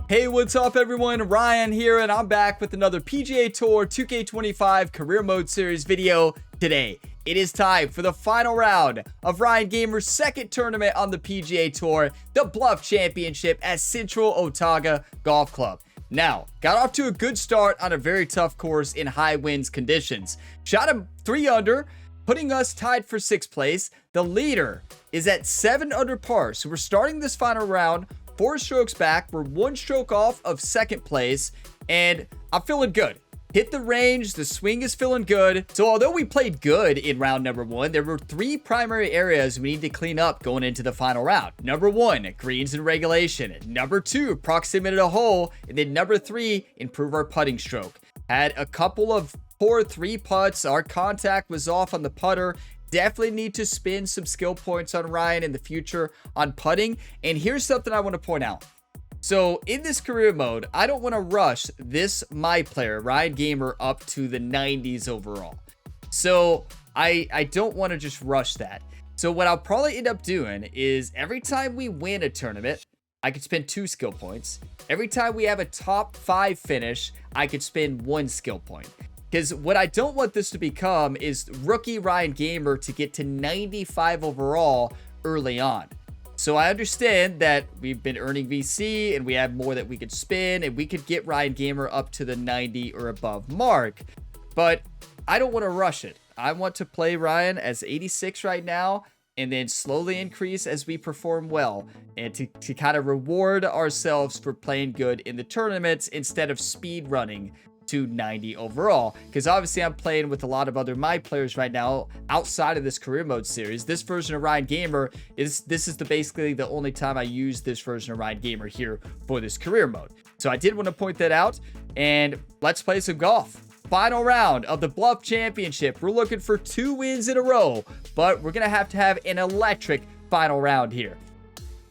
Hey, what's up everyone? Ryan here, and I'm back with another PGA Tour 2K25 Career Mode Series video today. It is time for the final round of Ryan Gamer's second tournament on the PGA Tour, the Bluff Championship at Central Otago Golf Club. Now, got off to a good start on a very tough course in high winds conditions. Shot him 3 under, putting us tied for 6th place. The leader is at 7 under par, so we're starting this final round 4 strokes back. We're 1 stroke off of 2nd place, and I'm feeling good. Hit the range, the swing is feeling good. So although we played good in round number 1, there were 3 primary areas we need to clean up going into the final round. Number 1, greens and regulation. Number 2, proximity to hole. And then number 3, improve our putting stroke. Had a couple of poor 3 putts. Our contact was off on the putter. Definitely need to spin some skill points on Ryan in the future on putting. And here's something I want to point out. So in this career mode, I don't want to rush my player, Ryan Gamer, up to the 90s overall. So I don't want to just rush that. So what I'll probably end up doing is every time we win a tournament, I could spend 2 skill points. Every time we have a top 5 finish, I could spend 1 skill point. Because what I don't want this to become is rookie Ryan Gamer to get to 95 overall early on. So I understand that we've been earning VC and we have more that we could spin and we could get Ryan Gamer up to the 90 or above mark. But I don't want to rush it. I want to play Ryan as 86 right now and then slowly increase as we perform well, and to kind of reward ourselves for playing good in the tournaments instead of speed running to 90 overall. Because obviously I'm playing with a lot of other my players right now outside of this career mode series. This version of Ryan Gamer is basically the only time I use this version of Ryan Gamer here for this career mode. So I did want to point that out, and let's play some golf. Final round of the Bluff Championship. We're looking for 2 wins in a row, but we're gonna have to have an electric final round here.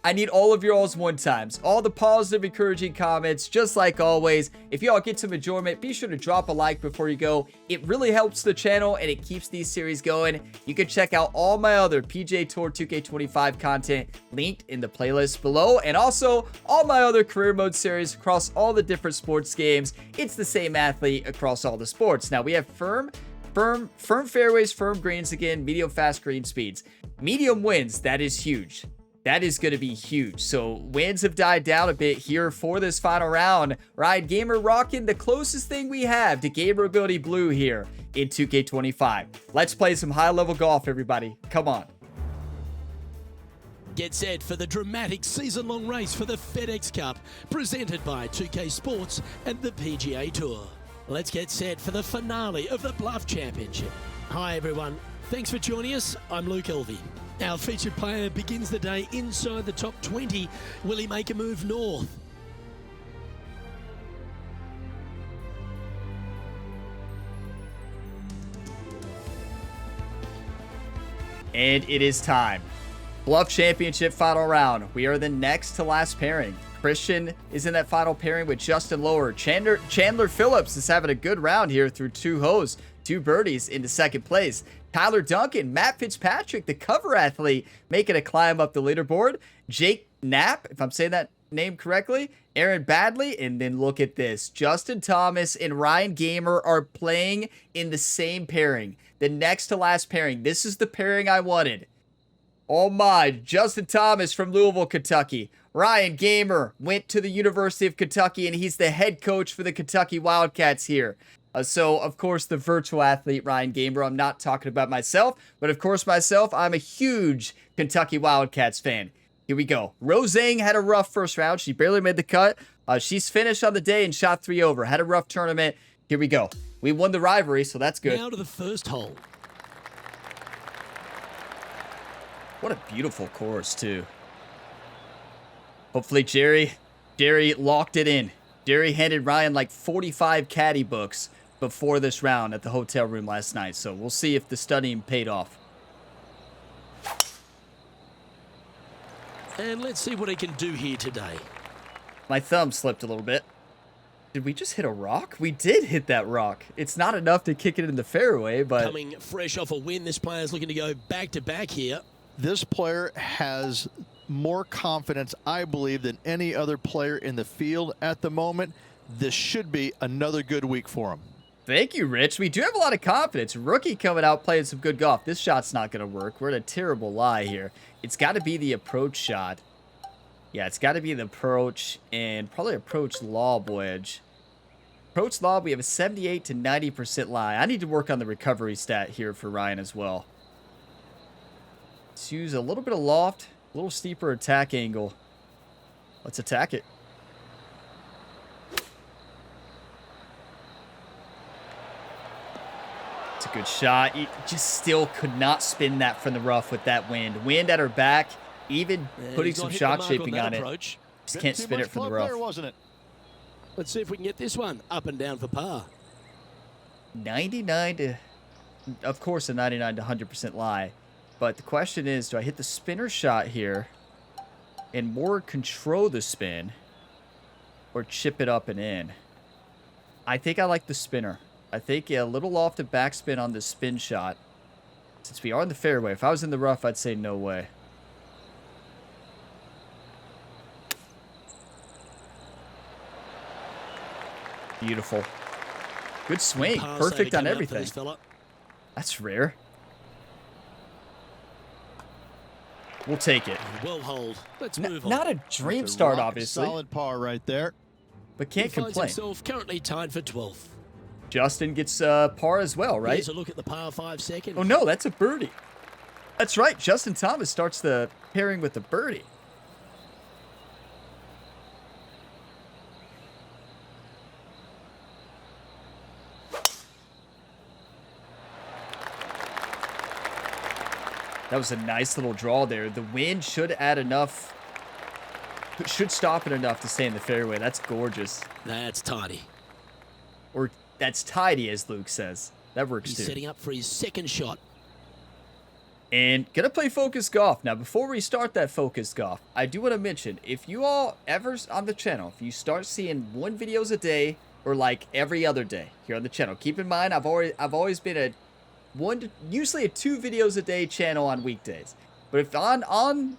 I need all of your all's one times, all the positive, encouraging comments, just like always. If y'all get some enjoyment, be sure to drop a like before you go. It really helps the channel and it keeps these series going. You can check out all my other PGA Tour 2K25 content linked in the playlist below, and also all my other career mode series across all the different sports games. It's the same athlete across all the sports. Now we have firm fairways, firm greens again, medium fast green speeds. Medium wins, that is huge. That is going to be huge. So winds have died down a bit here for this final round. Ryan Gamer rocking the closest thing we have to Gamer Ability Blue here in 2K25. Let's play some high-level golf, everybody. Come on. Get set for the dramatic season-long race for the FedEx Cup, presented by 2K Sports and the PGA Tour. Let's get set for the finale of the Bluff Championship. Hi, everyone. Thanks for joining us. I'm Luke Elvey. Our featured player begins the day inside the top 20. Will he make a move north? And it is time. Bluff Championship final round. We are the next to last pairing. Christian is in that final pairing with Justin Lower. Chandler Phillips is having a good round here through 2 holes, 2 birdies into 2nd place. Tyler Duncan, Matt Fitzpatrick, the cover athlete, making a climb up the leaderboard. Jake Knapp, if I'm saying that name correctly. Aaron Badley, and then look at this. Justin Thomas and Ryan Gamer are playing in the same pairing. The next to last pairing. This is the pairing I wanted. Oh my, Justin Thomas from Louisville, Kentucky. Ryan Gamer went to the University of Kentucky, and he's the head coach for the Kentucky Wildcats here. So, of course, the virtual athlete, Ryan Gamer. I'm not talking about myself, but of course, myself, I'm a huge Kentucky Wildcats fan. Here we go. Roseng had a rough first round. She barely made the cut. She's finished on the day and shot 3 over. Had a rough tournament. Here we go. We won the rivalry, so that's good. Now to the first hole. What a beautiful course, too. Hopefully, Jerry locked it in. Jerry handed Ryan like 45 caddy books before this round at the hotel room last night. So we'll see if the studying paid off. And let's see what he can do here today. My thumb slipped a little bit. Did we just hit a rock? We did hit that rock. It's not enough to kick it in the fairway, but... Coming fresh off a win, this player's looking to go back-to-back here. This player has more confidence, I believe, than any other player in the field at the moment. This should be another good week for him. Thank you, Rich. We do have a lot of confidence. Rookie coming out playing some good golf. This shot's not going to work. We're in a terrible lie here. It's got to be the approach shot. Yeah, it's got to be the approach and probably approach lob wedge. Approach lob, we have a 78 to 90% lie. I need to work on the recovery stat here for Ryan as well. Let's use a little bit of loft, a little steeper attack angle. Let's attack it. It's a good shot. It just still could not spin that from the rough with that wind. Wind at her back, even putting some shot shaping on it. Just can't spin it from the rough. Wasn't it? Let's see if we can get this one up and down for par. 99 to, of course, a 99 to 100% lie. But the question is, do I hit the spinner shot here and more control the spin or chip it up and in? I think I like the spinner. I think a little lofted backspin on the spin shot. Since we are in the fairway, if I was in the rough, I'd say no way. Beautiful. Good swing. Perfect on everything. That's rare. We'll take it. Well hold. Let's move on. Not a dream start, obviously. Solid par right there. But can't complain. Currently tied for 12th. Justin gets par as well, right? Here's a look at the par 5 second. Oh, no, that's a birdie. That's right. Justin Thomas starts the pairing with the birdie. That was a nice little draw there. The wind should add enough, should stop it enough to stay in the fairway. That's gorgeous. That's tidy. Or that's tidy, as Luke says. That works too. He's setting up for his second shot. And gonna play focused golf. Now, before we start that focused golf, I do want to mention, if you all ever on the channel, if you start seeing 1 videos a day or like every other day here on the channel, keep in mind I've always been a usually a 2 videos a day channel on weekdays. But if on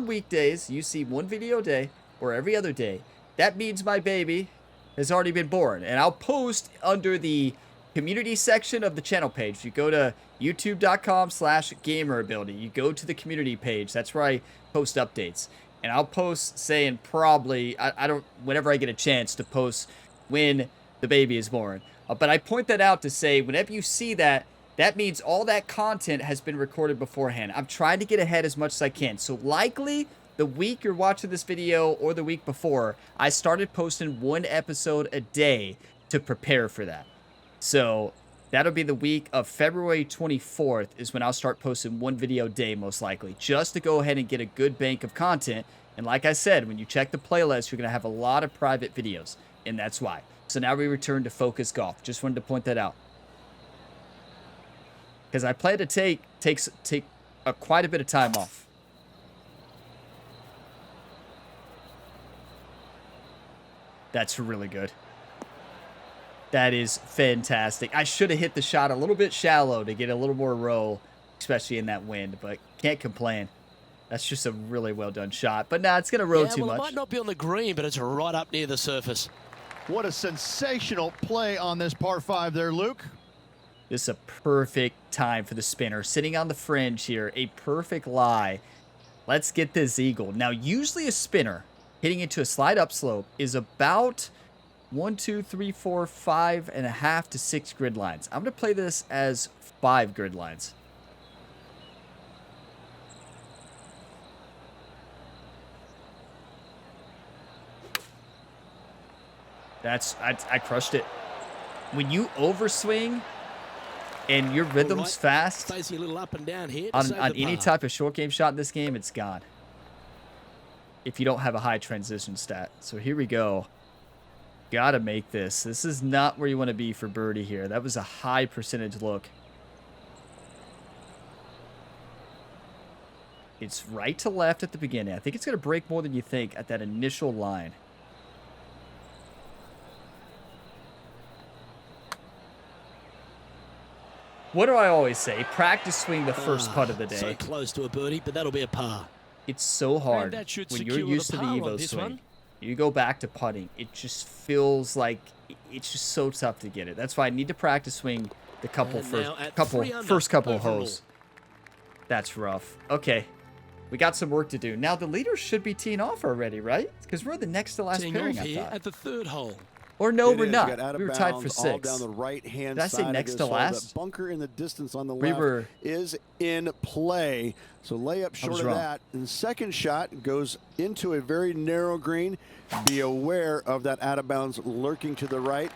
weekdays you see 1 video a day or every other day, that means my baby has already been born. And I'll post under the community section of the channel page. You go to youtube.com/gamerability. You go to the community page. That's where I post updates. And I'll post saying probably, I don't, whenever I get a chance to post when the baby is born. But I point that out to say, whenever you see that, that means all that content has been recorded beforehand. I'm trying to get ahead as much as I can. So likely the week you're watching this video or the week before, I started posting 1 episode a day to prepare for that. So that'll be the week of February 24th is when I'll start posting 1 video a day, most likely, just to go ahead and get a good bank of content. And like I said, when you check the playlist, you're going to have a lot of private videos, and that's why. So now we return to focus golf. Just wanted to point that out. Because I plan to take quite a bit of time off. That's really good. That is fantastic. I should have hit the shot a little bit shallow to get a little more roll, especially in that wind, but can't complain. That's just a really well done shot. But nah, it's going to roll too much. It might not be on the green, but it's right up near the surface. What a sensational play on this par 5 there, Luke. This is a perfect time for the spinner. Sitting on the fringe here, a perfect lie. Let's get this eagle. Now, usually a spinner hitting into a slide upslope is about 1, 2, 3, 4, 5.5 to 6 grid lines. I'm going to play this as 5 grid lines. I crushed it. When you overswing and your rhythm's fast Facing a little up and down here on any type of short game shot in this game, it's gone. If you don't have a high transition stat. So here we go. Gotta make this. This is not where you want to be for birdie here. That was a high percentage look. It's right to left at the beginning. I think it's going to break more than you think at that initial line. What do I always say? Practice swing the first putt of the So day. close to a birdie, but that'll be a par. It's so hard that should when you're secure used the to the par on Evo this swing. one. You go back to putting. It just feels like it's just so tough to get it. That's why I need to practice swing the first couple of holes. That's rough. Okay. We got some work to do. Now the leaders should be teeing off already, right? Because we're the next to last Teeing pairing, off I here thought. at the third hole. Or no, It we're is. not. You got out of We were tied bounds for all 6. down the right-hand Did I say side of next this to hole. last? That bunker in the distance on the We left were- is in play. So lay up short of wrong. that. And the second shot goes into a very narrow green. Be aware of that out of bounds lurking to the right.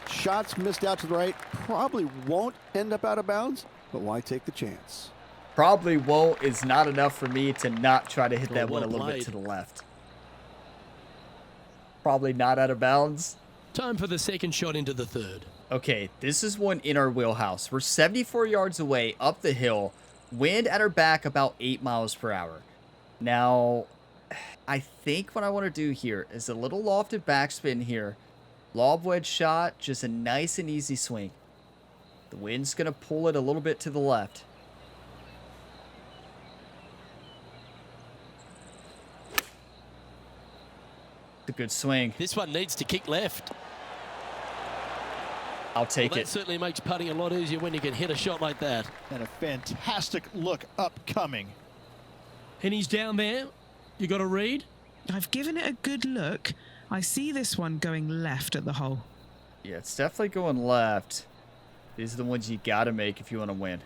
Shots missed out to the right probably won't end up out of bounds, but why take the chance? Probably won't is not enough for me to not try to hit Oh, that one well a little bit played. to the left. Probably not out of bounds. Time for the second shot into the third. Okay, this is one in our wheelhouse. We're 74 yards away up the hill. Wind at our back about 8 miles per hour. Now, I think what I want to do here is a little lofted backspin here. Lob wedge shot, just a nice and easy swing. The wind's going to pull it a little bit to the left. It's a good swing. This one needs to kick left. I'll take Well, that it. certainly makes putting a lot easier when you can hit a shot like that. And a fantastic look upcoming. And he's down there. You got a read? I've given it a good look. I see this one going left at the hole. Yeah, it's definitely going left. These are the ones you gotta make if you want to win.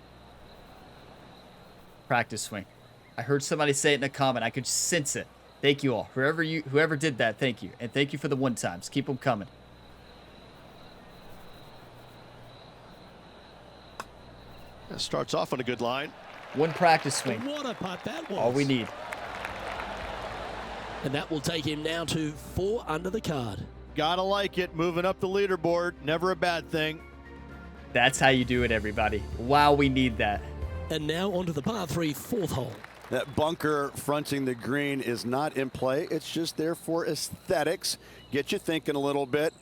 Practice swing. I heard somebody say it in a comment. I could sense it. Thank you all. Whoever did that, thank you. And thank you for the one times. Keep them coming. That starts off on a good line. One practice swing. What a putt that was. All we need. And that will take him now to 4 under the card. Gotta like it. Moving up the leaderboard. Never a bad thing. That's how you do it, everybody. Wow, we need that. And now onto the par 3 fourth hole. That bunker fronting the green is not in play. It's just there for aesthetics. Get you thinking a little bit.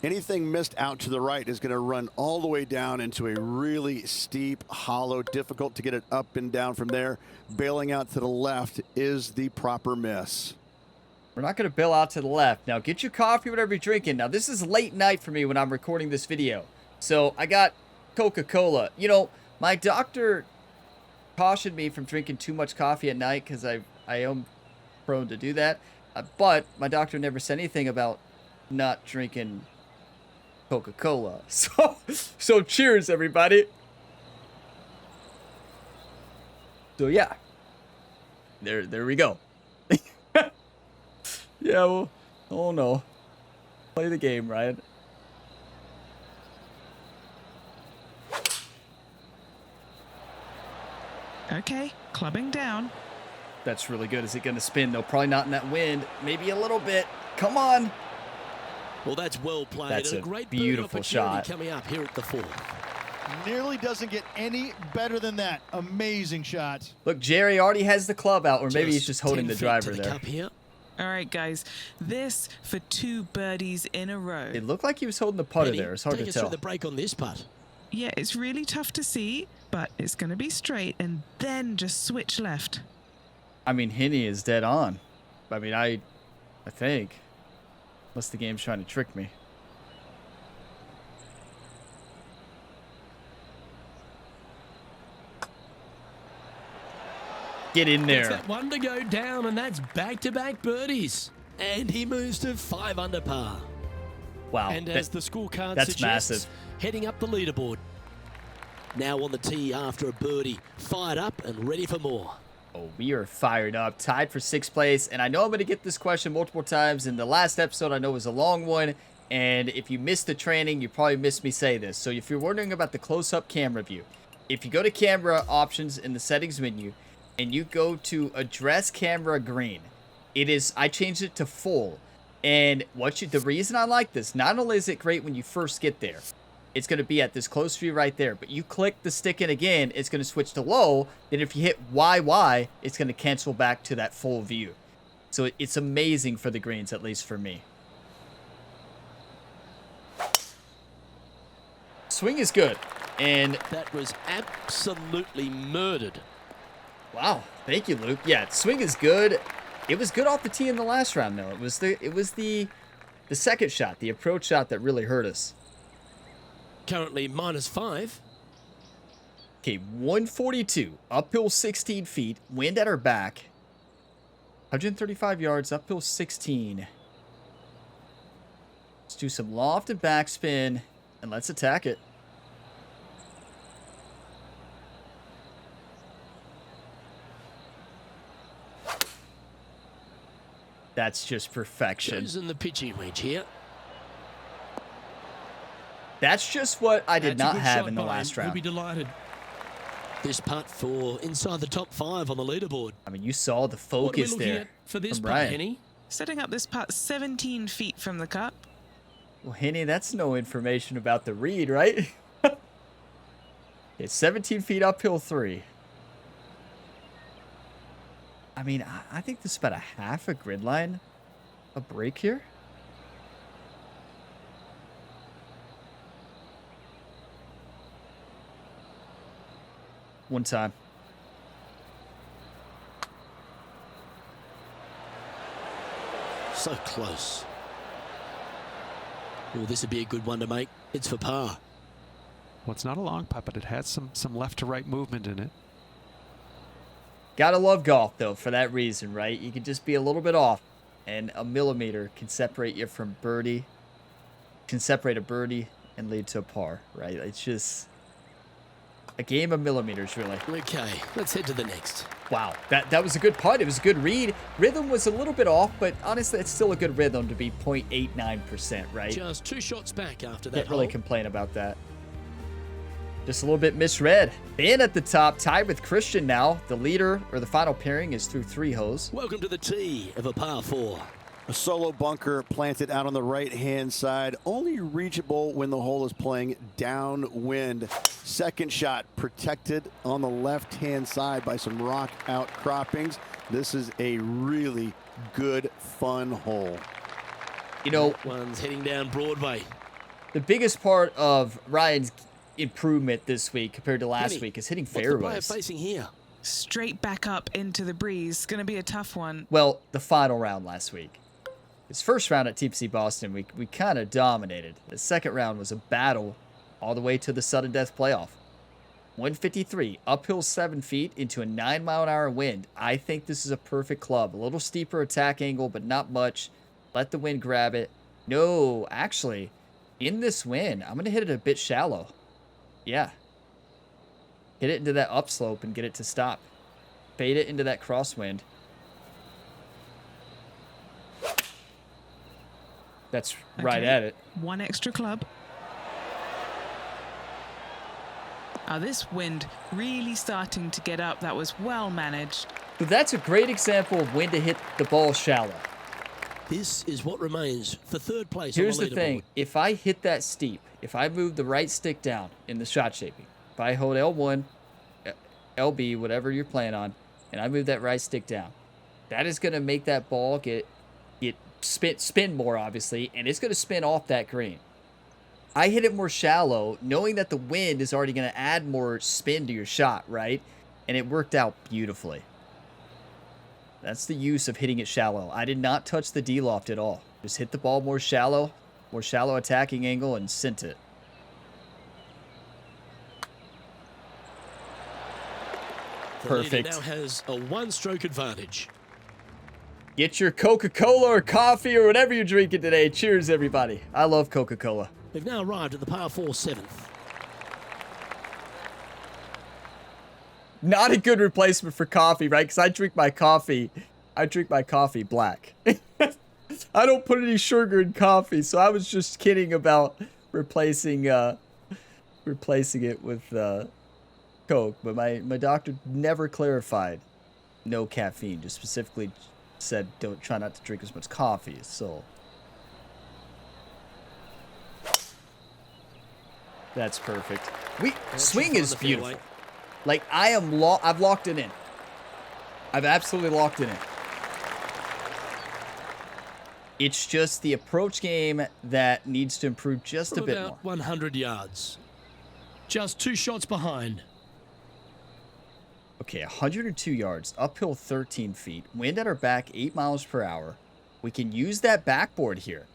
Anything missed out to the right is going to run all the way down into a really steep hollow, difficult to get it up and down from there. Bailing out to the left is the proper miss. We're not going to bail out to the left. Now, get your coffee, whatever you're drinking. Now, this is late night for me when I'm recording this video. So, I got Coca-Cola. You know, my doctor cautioned me from drinking too much coffee at night because I am prone to do that. But my doctor never said anything about not drinking Coca-Cola. So cheers, everybody. So, yeah. There we go. Yeah, well, oh no. Play the game, Ryan. Okay, clubbing down. That's really good. Is it going to spin, though? Probably not in that wind. Maybe a little bit. Come on. Well, that's well played. That's and a great beautiful shot. coming up here at the 4th. Nearly doesn't get any better than that. Amazing shot. Look, Jerry already has the club out, or maybe he's just holding 10 the feet driver to the there. cup here. All right, guys. This for 2 birdies in a row. It looked like he was holding the putter Penny, there. It's hard take to us tell. through the break on this putt. Yeah, it's really tough to see, but it's going to be straight and then just switch left. I mean, Henny is dead on. I mean, I think. Unless the game's trying to trick me. Get in Gets there. that one to go down, and that's back-to-back birdies. And he moves to 5 under par. Wow. And as the scorecard that's suggests, massive. heading up the leaderboard. Now on the tee after a birdie, fired up and ready for more. Oh, we are fired up, tied for 6th place, and I know I'm going to get this question multiple times. In the last episode, I know it was a long one, and if you missed the training, you probably missed me say this. So if you're wondering about the close-up camera view, if you go to camera options in the settings menu, and you go to address camera green, I changed it to full. And the reason I like this, not only is it great when you first get there, it's going to be at this close view right there. But you click the stick in again, it's going to switch to low. Then if you hit YY, it's going to cancel back to that full view. So it's amazing for the greens, at least for me. Swing is good. And That was absolutely murdered. wow, thank you, Luke. Yeah, swing is good. It was good off the tee in the last round, though. It was the second shot, the approach shot that really hurt us. Currently -5. Okay, 142, uphill 16 feet, wind at our back. 135 yards, uphill 16. Let's do some loft and backspin, and let's attack it. That's just perfection. Chosen the pitching wedge here. That's just what I did That's a not good have shot in the by him. last He'll round. be delighted. This putt for inside the top 5 on the leaderboard. I mean, you saw the What are we focus looking there at for this from putt, Brian. Henny? Setting up this putt 17 feet from the cup. Well, Henny, that's no information about the read, right? It's 17 feet uphill 3. I mean, I think this is about a half a grid line. A break here. One time. So close. Oh, this would be a good one to make. It's for par. Well, it's not a long putt, but it has some left to right movement in it. Gotta love golf, though, for that reason, right? You can just be a little bit off, and a millimeter can separate you from birdie, can separate a birdie and lead to a par, right? It's just a game of millimeters, really. Okay, let's head to the next. Wow, that was a good putt. It was a good read. Rhythm was a little bit off, but honestly, it's still a good rhythm to be 0.89%, right? Just 2 shots back after that Can't really hole. complain about that. Just a little bit misread. Ben at the top, tied with Christian now. The leader, or the final pairing, is through 3 holes. Welcome to the tee of a par 4. A solo bunker planted out on the right-hand side, only reachable when the hole is playing downwind. Second shot protected on the left-hand side by some rock outcroppings. This is a really good, fun hole. You know, One's heading down Broadway. the biggest part of Ryan's improvement this week compared to last Henny, week is hitting what's the player fairways. facing here? Straight back up into the breeze. Going to be a tough one. Well, the final round last week. His first round at TPC Boston, we kind of dominated. The second round was a battle all the way to the sudden death playoff. 153, uphill 7 feet into a 9-mile-an-hour wind. I think this is a perfect club. A little steeper attack angle, but not much. Let the wind grab it. No, actually, in this wind, I'm going to hit it a bit shallow. Yeah. Hit it into that upslope and get it to stop. Fade it into that crosswind. That's right Okay. at it. 1 extra club. This wind really starting to get up. That was well managed. So that's a great example of when to hit the ball shallow. This is what remains for third place Here's on the the thing. leaderboard. If I hit that steep, if I move the right stick down in the shot shaping, if I hold L1, LB, whatever you're playing on, and I move that right stick down, that is going to make that ball get spin more, obviously, and it's going to spin off that green. I hit it more shallow, knowing that the wind is already going to add more spin to your shot, right? And it worked out beautifully. That's the use of hitting it shallow. I did not touch the D-loft at all. Just hit the ball more shallow attacking angle, and sent it. The leader Perfect. now has a 1-stroke advantage. Get your Coca-Cola or coffee or whatever you're drinking today. Cheers, everybody. I love Coca-Cola. We've now arrived at the par 4 7th. Not a good replacement for coffee, right? Because I drink my coffee black. I don't put any sugar in coffee, so I was just kidding about replacing it with Coke. But my doctor never clarified no caffeine, just specifically said try not to drink as much coffee. So that's perfect. Swing is beautiful. Like I've locked it in. I've absolutely locked it in. It's just the approach game that needs to improve just a From bit about more. 100 yards. just 2 shots behind. Okay, 102 yards, uphill 13 feet, wind at our back 8 miles per hour. We can use that backboard here.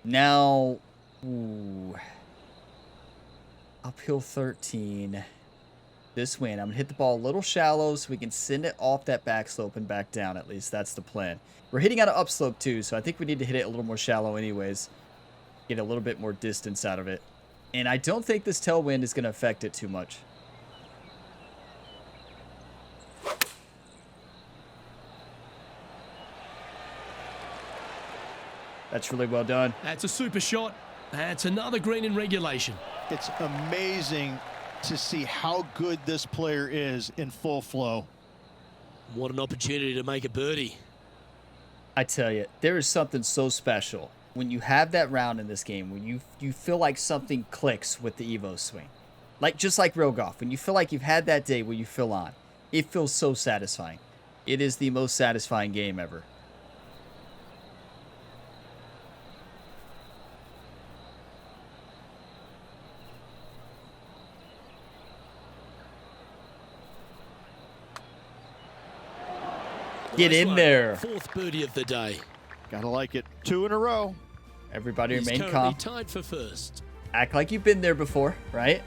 Now, ooh, uphill 13. This wind, I'm going to hit the ball a little shallow so we can send it off that back slope and back down. At least that's the plan. We're hitting out an upslope too, so I think we need to hit it a little more shallow anyways. Get a little bit more distance out of it. And I don't think this tailwind is going to affect it too much. That's really well done. That's a super shot. That's another green in regulation. It's amazing to see how good this player is in full flow. What an opportunity to make a birdie. I tell you, there is something so special when you have that round in this game, when you feel like something clicks with the Evo swing. Just like real golf, when you feel like you've had that day where you feel on. It feels so satisfying. It is the most satisfying game ever. Get Nice in one. there. 4th birdie of the day. Gotta like it. 2 in a row. Everybody He's remain currently calm. tied for 1st. Act like you've been there before, right?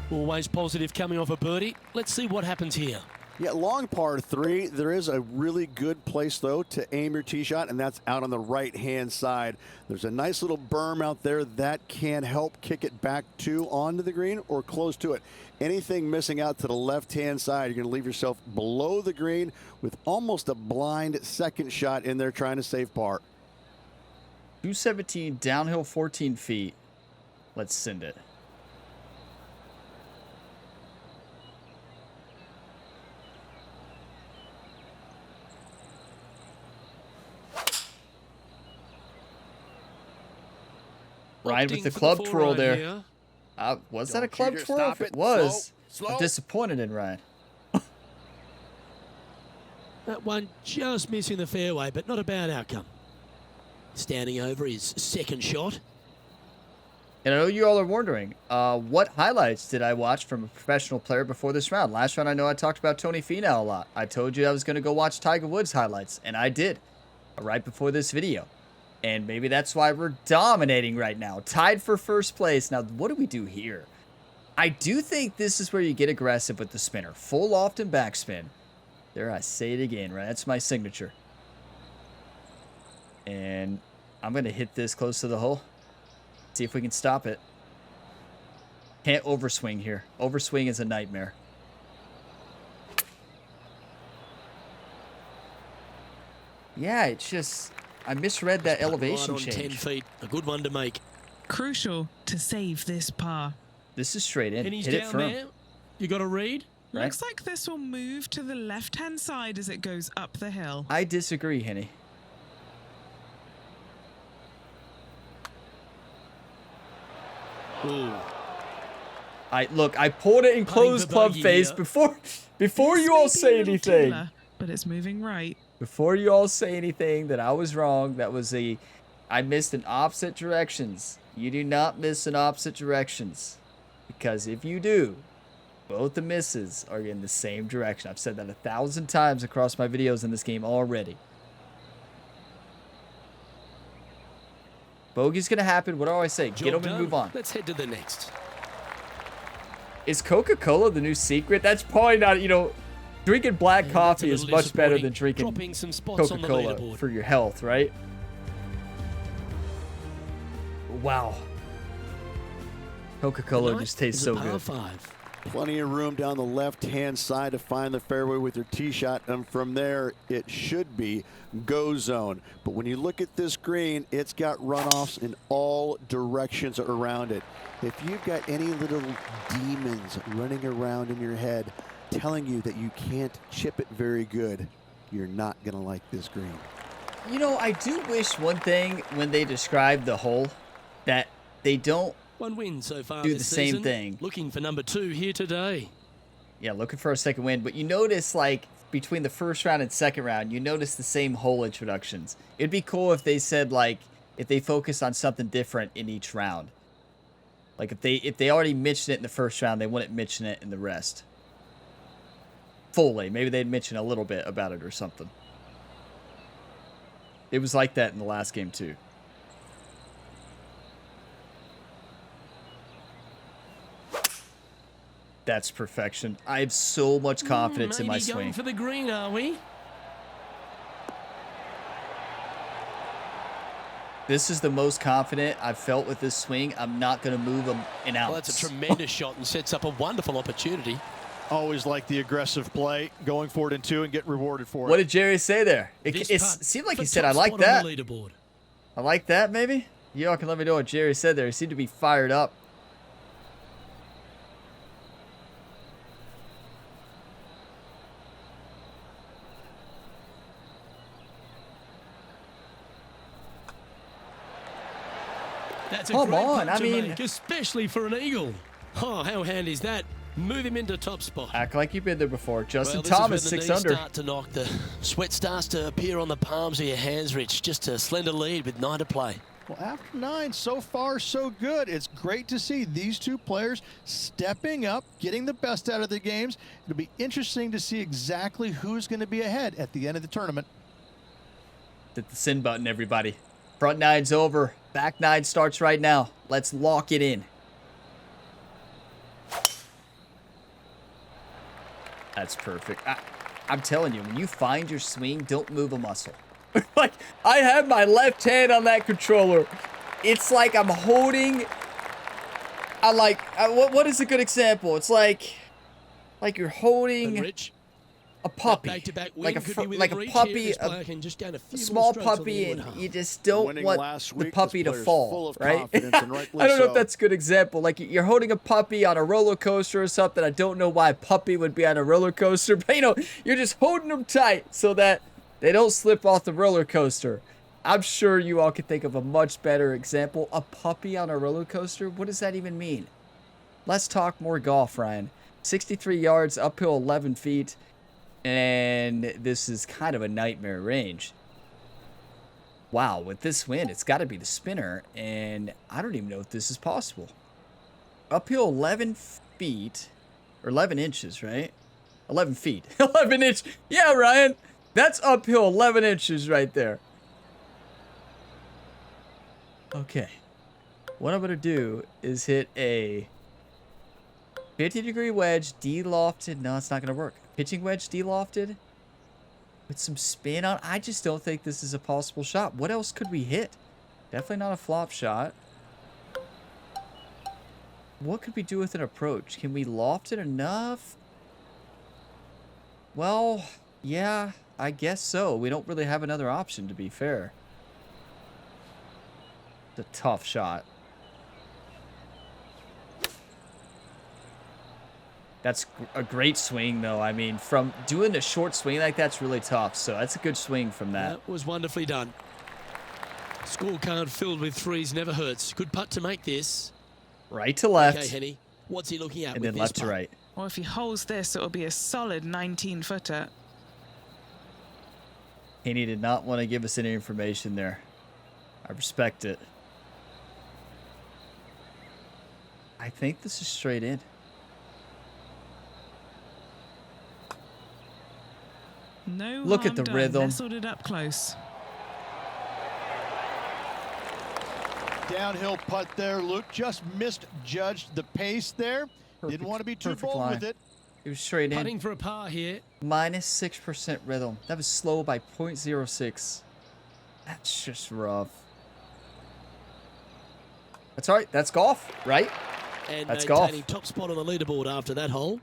Always positive coming off a birdie. Let's see what happens here. Yeah, long par 3. There is a really good place, though, to aim your tee shot, and that's out on the right-hand side. There's a nice little berm out there that can help kick it back onto the green or close to it. Anything missing out to the left-hand side, you're going to leave yourself below the green with almost a blind second shot in there trying to save par. 217, downhill 14 feet. Let's send it. Ryan with the club twirl there. Was that a club twirl? If it was, I'm disappointed in Ryan. That one just missing the fairway, but not a bad outcome. Standing over his 2nd shot. And I know you all are wondering, what highlights did I watch from a professional player before this round? Last round, I know I talked about Tony Finau a lot. I told you I was going to go watch Tiger Woods highlights, and I did right before this video. And maybe that's why we're dominating right now. Tied for 1st place. Now, what do we do here? I do think this is where you get aggressive with the spinner. Full loft and backspin. There, I say it again, right? That's my signature. And I'm going to hit this close to the hole. See if we can stop it. Can't overswing here. Overswing is a nightmare. Yeah, it's just... I misread that elevation right on change. 10 feet. A good one to make. Crucial to save this par. This is straight in. And he's Hit it down firm. there. You got a read? Right? Looks like this will move to the left-hand side as it goes up the hill. I disagree, Henny. Ooh. Look, I pulled it in closed for club bogey face here. before This you all may be say a little anything. taller, but it's moving right. Before you all say anything that I was wrong, I missed in opposite directions. You do not miss in opposite directions. Because if you do, both the misses are in the same direction. I've said that 1,000 times across my videos in this game already. Bogey's going to happen. What do I say? Get Job them and done. move on. Let's head to the next. Is Coca-Cola the new secret? That's probably not, drinking black That's coffee a is little much better disappointing. than drinking Dropping some spots on the Coca-Cola leaderboard. for your health, right? Wow. Coca-Cola just tastes so good. 5. Plenty of room down the left-hand side to find the fairway with your tee shot, and from there it should be go zone. But when you look at this green, it's got runoffs in all directions around it. If you've got any little demons running around in your head telling you that you can't chip it very good, you're not going to like this green. I do wish one thing when they describe the hole that they don't. One win so far Do this the same season. thing. Looking for number 2 here today. Yeah, looking for a second win. But you notice, between the first round and second round, you notice the same hole introductions. It'd be cool if they said, if they focus on something different in each round. Like if they already mentioned it in the first round, they wouldn't mention it in the rest. Fully. Maybe they'd mention a little bit about it or something. It was like that in the last game too. That's perfection. I have so much confidence in my Maybe swing. going for the green, are we? This is the most confident I've felt with this swing. I'm not going to move an ounce. Well, that's a tremendous shot and sets up a wonderful opportunity. Always like the aggressive play, going for it in 2 and get rewarded for What it. did Jerry say there? It seemed like he said, I like that. I like that, maybe? You all can let me know what Jerry said there. He seemed to be fired up. That's a Come great on, putt I to mean- make, especially for an eagle. Oh, how handy is that? Move him into top spot. Act like you've been there before. Justin Well, this Thomas, is when the 6 knees under. start to knock. The sweat starts to appear on the palms of your hands, Rich. Just a slender lead with 9 to play. Well, after 9, so far, so good. It's great to see these two players stepping up, getting the best out of their games. It'll be interesting to see exactly who's going to be ahead at the end of the tournament. Hit the send button, everybody. Front 9's over. Back 9 starts right now. Let's lock it in. That's perfect. I'm telling you, when you find your swing, don't move a muscle. Like, I have my left hand on that controller. It's like I'm holding... what is a good example? It's like you're holding Rich, a puppy. back-to-back win Like a could be within like a reach puppy, here. This player can just gain a few more small strokes on the puppy, inward and half. you just don't Winning want last the week, puppy this to player's fall, full of right? confidence, and rightfully I don't know if so. that's a good example. Like, you're holding a puppy on a roller coaster or something. I don't know why a puppy would be on a roller coaster, but, you know, you're just holding them tight so that they don't slip off the roller coaster. I'm sure you all could think of a much better example. A puppy on a roller coaster? What does that even mean? Let's talk more golf, Ryan. 63 yards, uphill 11 feet, and this is kind of a nightmare range. Wow, with this wind, it's got to be the spinner, and I don't even know if this is possible. Uphill 11 feet, or 11 inches, right? 11 feet. 11 inch. Yeah, Ryan, that's uphill 11 inches right there. Okay. What I'm going to do is hit a 50-degree wedge, de-lofted. No, it's not going to work. Pitching wedge, de-lofted. With some spin on. I just don't think this is a possible shot. What else could we hit? Definitely not a flop shot. What could we do with an approach? Can we loft it enough? Well, yeah, I guess so. We don't really have another option, to be fair. It's a tough shot. That's a great swing, though. I mean, from doing a short swing like that's really tough. So that's a good swing from that. That was wonderfully done. Scorecard filled with threes never hurts. Good putt to make this. Right to left. Okay, Henny. What's he looking at And with then this left to putt? right. Or if he holds this, it'll be a solid 19-footer. Haney did not want to give us any information there. I respect it. I think this is straight in. No Look at harm the done. rhythm. Nestled it up close. Downhill putt there. Luke just misjudged the pace there. Didn't want to be too Perfect bold line. with it. It was straight in. Putting for a par here. Minus 6% rhythm. That was slow by 0.06. That's just rough. That's all right. That's golf, right? And That's maintaining golf. top spot on the leaderboard after that hole.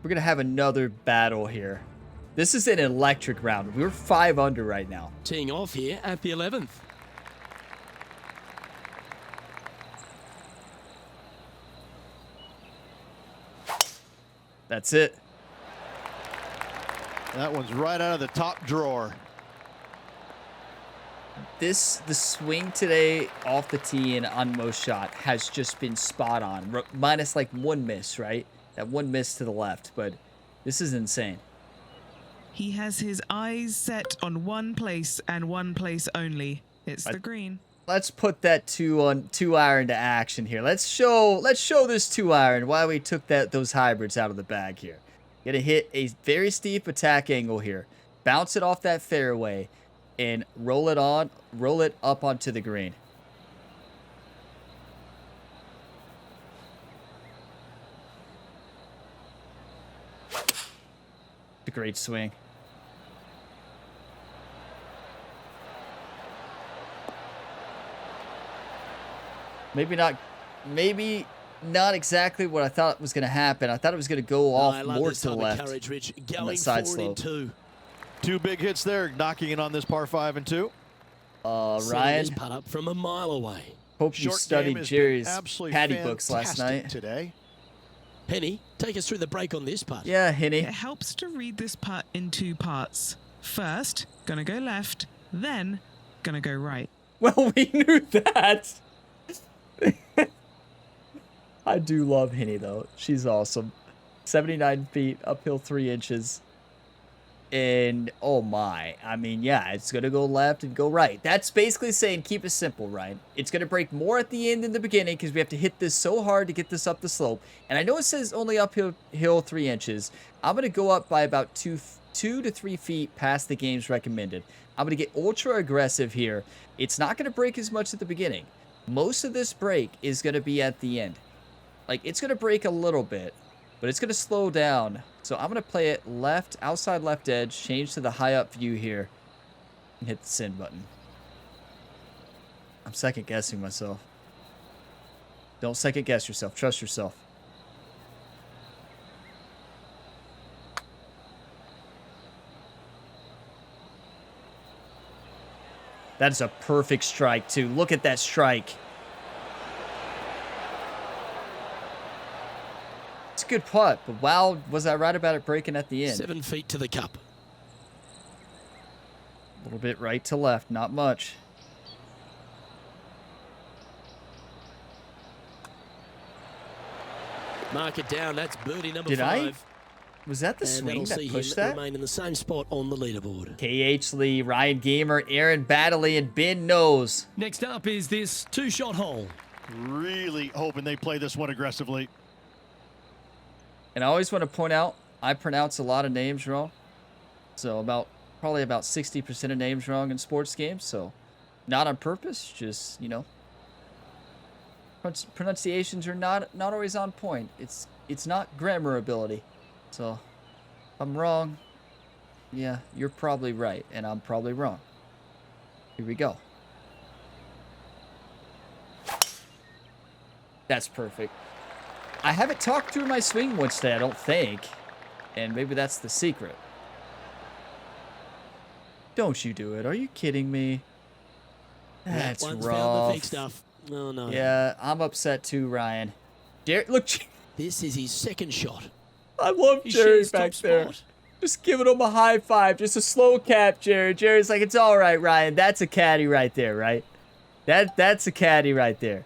We're going to have another battle here. This is an electric round. We're 5 under right now. Teeing off here at the 11th. That's it. That one's right out of the top drawer. The swing today off the tee and on most shot has just been spot on. Minus like one miss, right? That one miss to the left, but this is insane. He has his eyes set on one place and one place only. It's the green. let's put that 2-iron to action here. Let's show this 2-iron why we took those hybrids out of the bag here. Gonna hit a very steep attack angle here. Bounce it off that fairway and roll it up onto the green. A great swing. Maybe not exactly what I thought was going to happen. I thought it was going to go off more to the left on that side slope. Two big hits there, knocking in on this par 5 and 2. Ryan, putt up from a mile away. Hope you studied Jerry's caddy books last night. Today. Henny, take us through the break on this putt. Yeah, Henny. It helps to read this putt in 2 parts. First, gonna go left, then gonna go right. Well, we knew that. I do love Henny, though. She's awesome. 79 feet, uphill 3 inches. And, oh my. I mean, yeah, it's going to go left and go right. That's basically saying keep it simple, right? It's going to break more at the end than the beginning because we have to hit this so hard to get this up the slope. And I know it says only uphill 3 inches. I'm going to go up by about 2 to 3 feet past the game's recommended. I'm going to get ultra aggressive here. It's not going to break as much at the beginning. Most of this break is going to be at the end. Like, it's going to break a little bit, but it's going to slow down. So I'm going to play it left, outside left edge, change to the high up view here, and hit the send button. I'm second guessing myself. Don't second guess yourself. Trust yourself. That is a perfect strike, too. Look at that strike. It's a good putt, but wow, was I right about it breaking at the end? 7 feet to the cup. A little bit right to left, not much. Mark it down. That's birdie number 5. Was that the And swing that'll that see pushed him that? remain in the same spot on the leaderboard. KH Lee, Ryan Gamer, Aaron Baddeley, and Ben Knows. Next up is this 2-shot hole. Really hoping they play this one aggressively. And I always want to point out, I pronounce a lot of names wrong. So probably about 60% of names wrong in sports games. So not on purpose, just, you know. Pronunciations are not always on point. It's not grammar ability. So if I'm wrong, yeah, you're probably right, and I'm probably wrong. Here we go. That's perfect. I haven't talked through my swing once today, I don't think. And maybe that's the secret. Don't you do it. Are you kidding me? That's That one's rough. found the big stuff. Oh, no. Yeah, I'm upset too, Ryan. Look, This is his second shot. I love He Jerry shares top back there. spot. Just giving him a high five. Just a slow cap, Jerry. Jerry's like, it's all right, Ryan. That's a caddy right there, right? That's a caddy right there.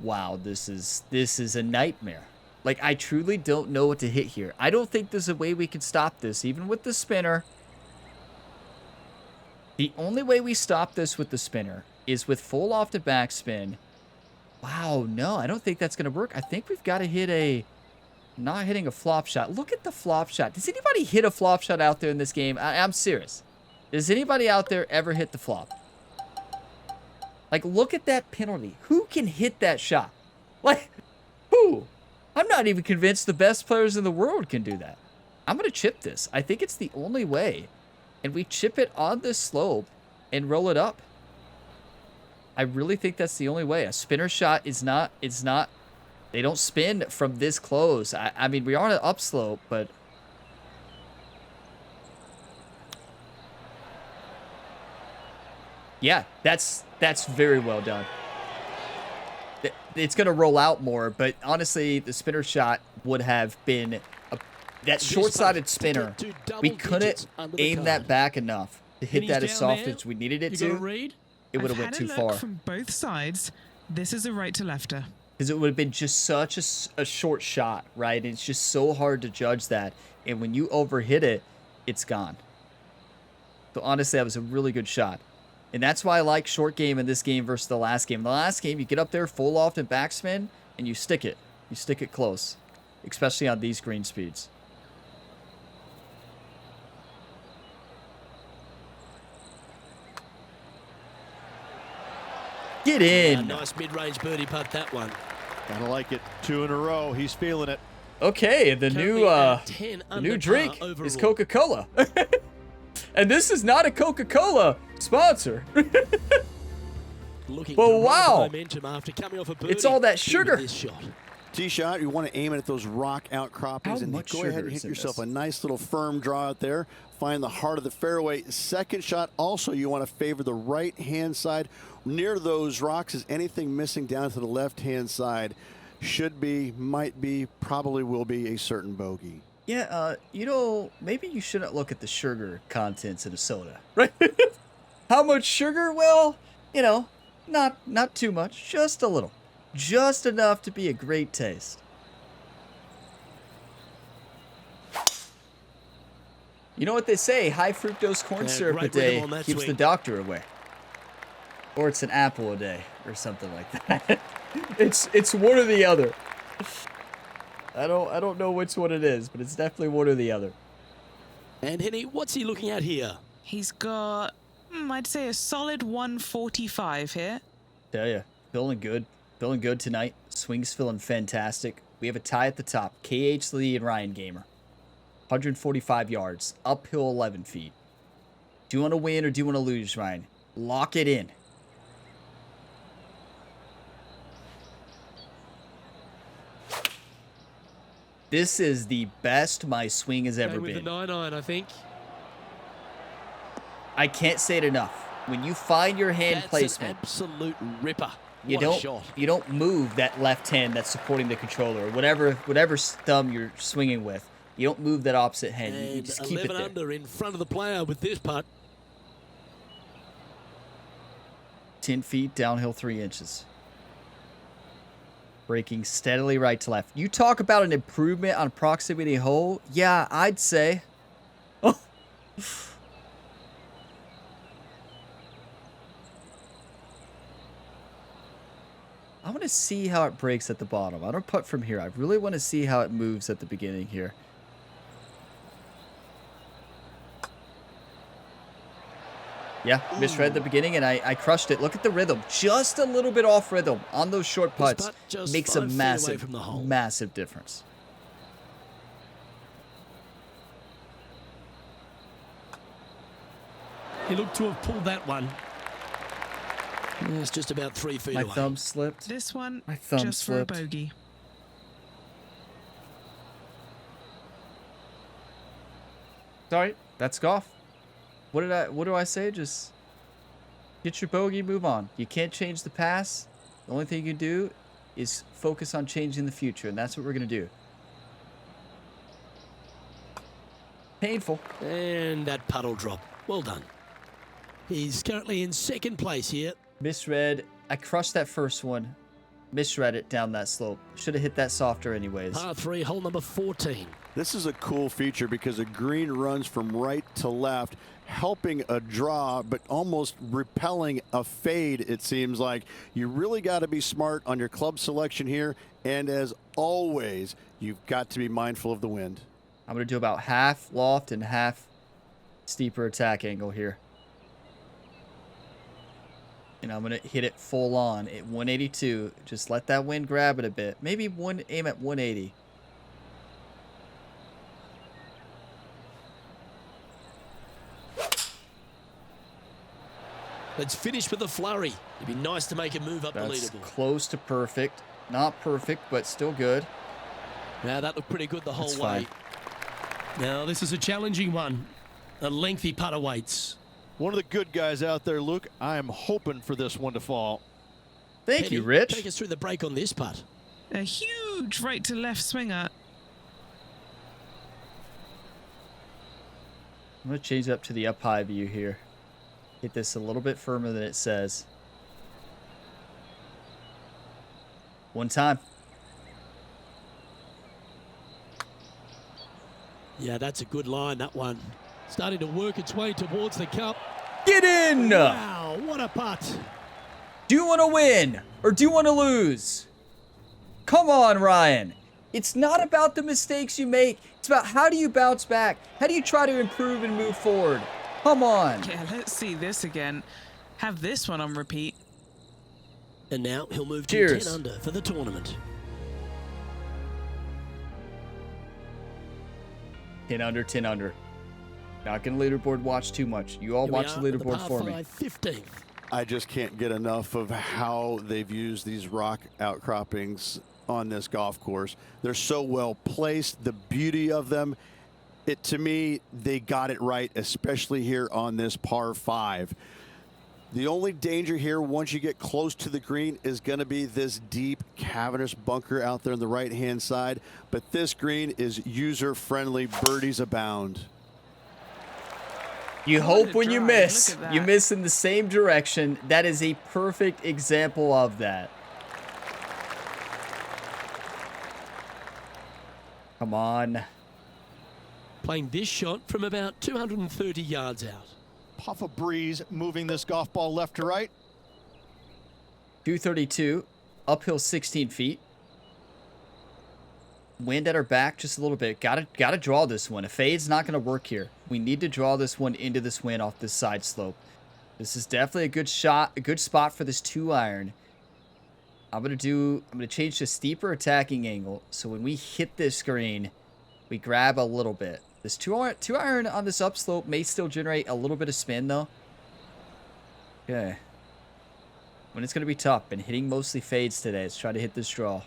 Wow, this is a nightmare. Like, I truly don't know what to hit here. I don't think there's a way we can stop this, even with the spinner. The only way we stop this with the spinner is with full off to backspin. Wow, no, I don't think that's going to work. I think we've got to hit not hitting a flop shot. Look at the flop shot. Does anybody hit a flop shot out there in this game? I'm serious. Does anybody out there ever hit the flop? Like, look at that penalty. Who can hit that shot? Like, who? I'm not even convinced the best players in the world can do that. I'm going to chip this. I think it's the only way. And we chip it on this slope and roll it up. I really think that's the only way. A spinner shot is not, they don't spin from this close. I mean, we are on an upslope, but yeah, that's very well done. It's going to roll out more, but honestly, the spinner shot would have been that short-sided spinner. We couldn't aim that back enough to hit that as soft as we needed it to. It would have went too far. From both sides, this is a right to lefter. Because it would have been just such a short shot, right? It's just so hard to judge that. And when you overhit it, it's gone. So honestly, that was a really good shot. And that's why I like short game in this game versus the last game. The last game, you get up there, full loft and backspin, and you stick it. You stick it close, especially on these green speeds. Get in. Nice mid-range birdie putt, that one. Gotta like it. 2 in a row. He's feeling it. Okay, the Currently new drink overall. is Coca-Cola. And this is not a Coca-Cola sponsor. Looking But to ride wow. the momentum after coming off a birdie It's all that into sugar. this shot. Tee shot, you want to aim it at those rock outcroppings How and much go sugar ahead and is hit in yourself this? a nice little firm draw out there. Find the heart of the fairway. Second shot, also you want to favor the right-hand side. Near those rocks is anything missing down to the left-hand side. Should be, might be, probably will be a certain bogey. Yeah, you know, maybe you shouldn't look at the sugar contents in a soda, right? How much sugar? Well, you know, not too much, just a little. Just enough to be a great taste. You know what they say, high fructose corn Yeah, syrup a great day rhythm on that keeps the swing. doctor away. Or it's an apple a day, or something like that. It's one or the other. I don't know which one it is, but it's definitely one or the other. And Henny, what's he looking at here? He's got, I'd say, a solid 145 here. Tell ya, feeling good. Feeling good tonight. Swing's feeling fantastic. We have a tie at the top. KH Lee and Ryan Gamer. 145 yards. Uphill 11 feet. Do you want to win or do you want to lose, Ryan? Lock it in. This is the best my swing has ever With the been. 9-iron, I think. I can't say it enough. When you find your hand That's placement, an absolute ripper. you What a shot. don't move that left hand that's supporting the controller or whatever thumb you're swinging with. You don't move that opposite hand. You And just keep it 11 there. under in front of the player with this putt. 10 feet, downhill 3 inches. Breaking steadily right to left. You talk about an improvement on proximity hole? Yeah, I'd say. Oh. I want to see how it breaks at the bottom. I don't putt from here. I really want to see how it moves at the beginning here. Yeah, misread the beginning, and I crushed it. Look at the rhythm. Just a little bit off rhythm on those short This putts putt just makes a 5 feet away massive, from the hole. massive difference. He looked to have pulled that one. Yeah, it's just about 3 feet My away. thumb slipped. This one, My thumb just slipped. for a bogey. Sorry, that's golf. What do I say? Just get your bogey, move on. You can't change the past. The only thing you can do is focus on changing the future, and that's what we're gonna do. Painful. And that puddle drop. Well done. He's currently in second place here. Misread. I crushed that first one. Misread it down that slope. Should have hit that softer anyways. Par 3, hole number 14. This is a cool feature because the green runs from right to left, helping a draw, but almost repelling a fade, it seems like. You really got to be smart on your club selection here. And as always, you've got to be mindful of the wind. I'm going to do about half loft and half steeper attack angle here. And I'm going to hit it full on at 182. Just let that wind grab it a bit. Maybe aim at 180. Let's finish with a flurry. It'd be nice to make a move up the That's leaderboard. close to perfect. Not perfect, but still good. Now that looked pretty good the whole That's way. fine. Now, this is a challenging one. A lengthy putt awaits. One of the good guys out there, Luke. I am hoping for this one to fall. Thank Penny, you, Rich. Take us through the break on this putt. A huge right to left swinger. I'm going to change it up to the up high view here. Hit this a little bit firmer than it says. One time. Yeah, that's a good line, that one. Starting to work its way towards the cup. Get in! Wow, what a putt. Do you want to win or do you want to lose? Come on, Ryan. It's not about the mistakes you make. It's about how do you bounce back? How do you try to improve and move forward? Come on. Yeah, let's see this again. Have this one on repeat. And now he'll move to Cheers. 10 under for the tournament. 10 under, 10 under. Not going to leaderboard watch too much. You all Here we watch the are at leaderboard par for me. 5, 15th. I just can't get enough of how they've used these rock outcroppings on this golf course. They're so well placed, the beauty of them. To me, they got it right, especially here on this par 5. The only danger here once you get close to the green is going to be this deep cavernous bunker out there on the right-hand side. But this green is user-friendly. Birdies abound. You What hope a when you drive. miss, Look at you that. miss in the same direction. That is a perfect example of that. Come on. Playing this shot from about 230 yards out. Puff of breeze moving this golf ball left to right. 232, uphill 16 feet. Wind at our back just a little bit. Gotta draw this one. A fade's not gonna work here. We need to draw this one into this wind off this side slope. This is definitely a good shot, a good spot for this 2-iron. I'm gonna change to steeper attacking angle. So when we hit this green, we grab a little bit. This 2-iron on this upslope may still generate a little bit of spin though. Okay. When it's gonna be tough. Been hitting mostly fades today. Let's try to hit this draw.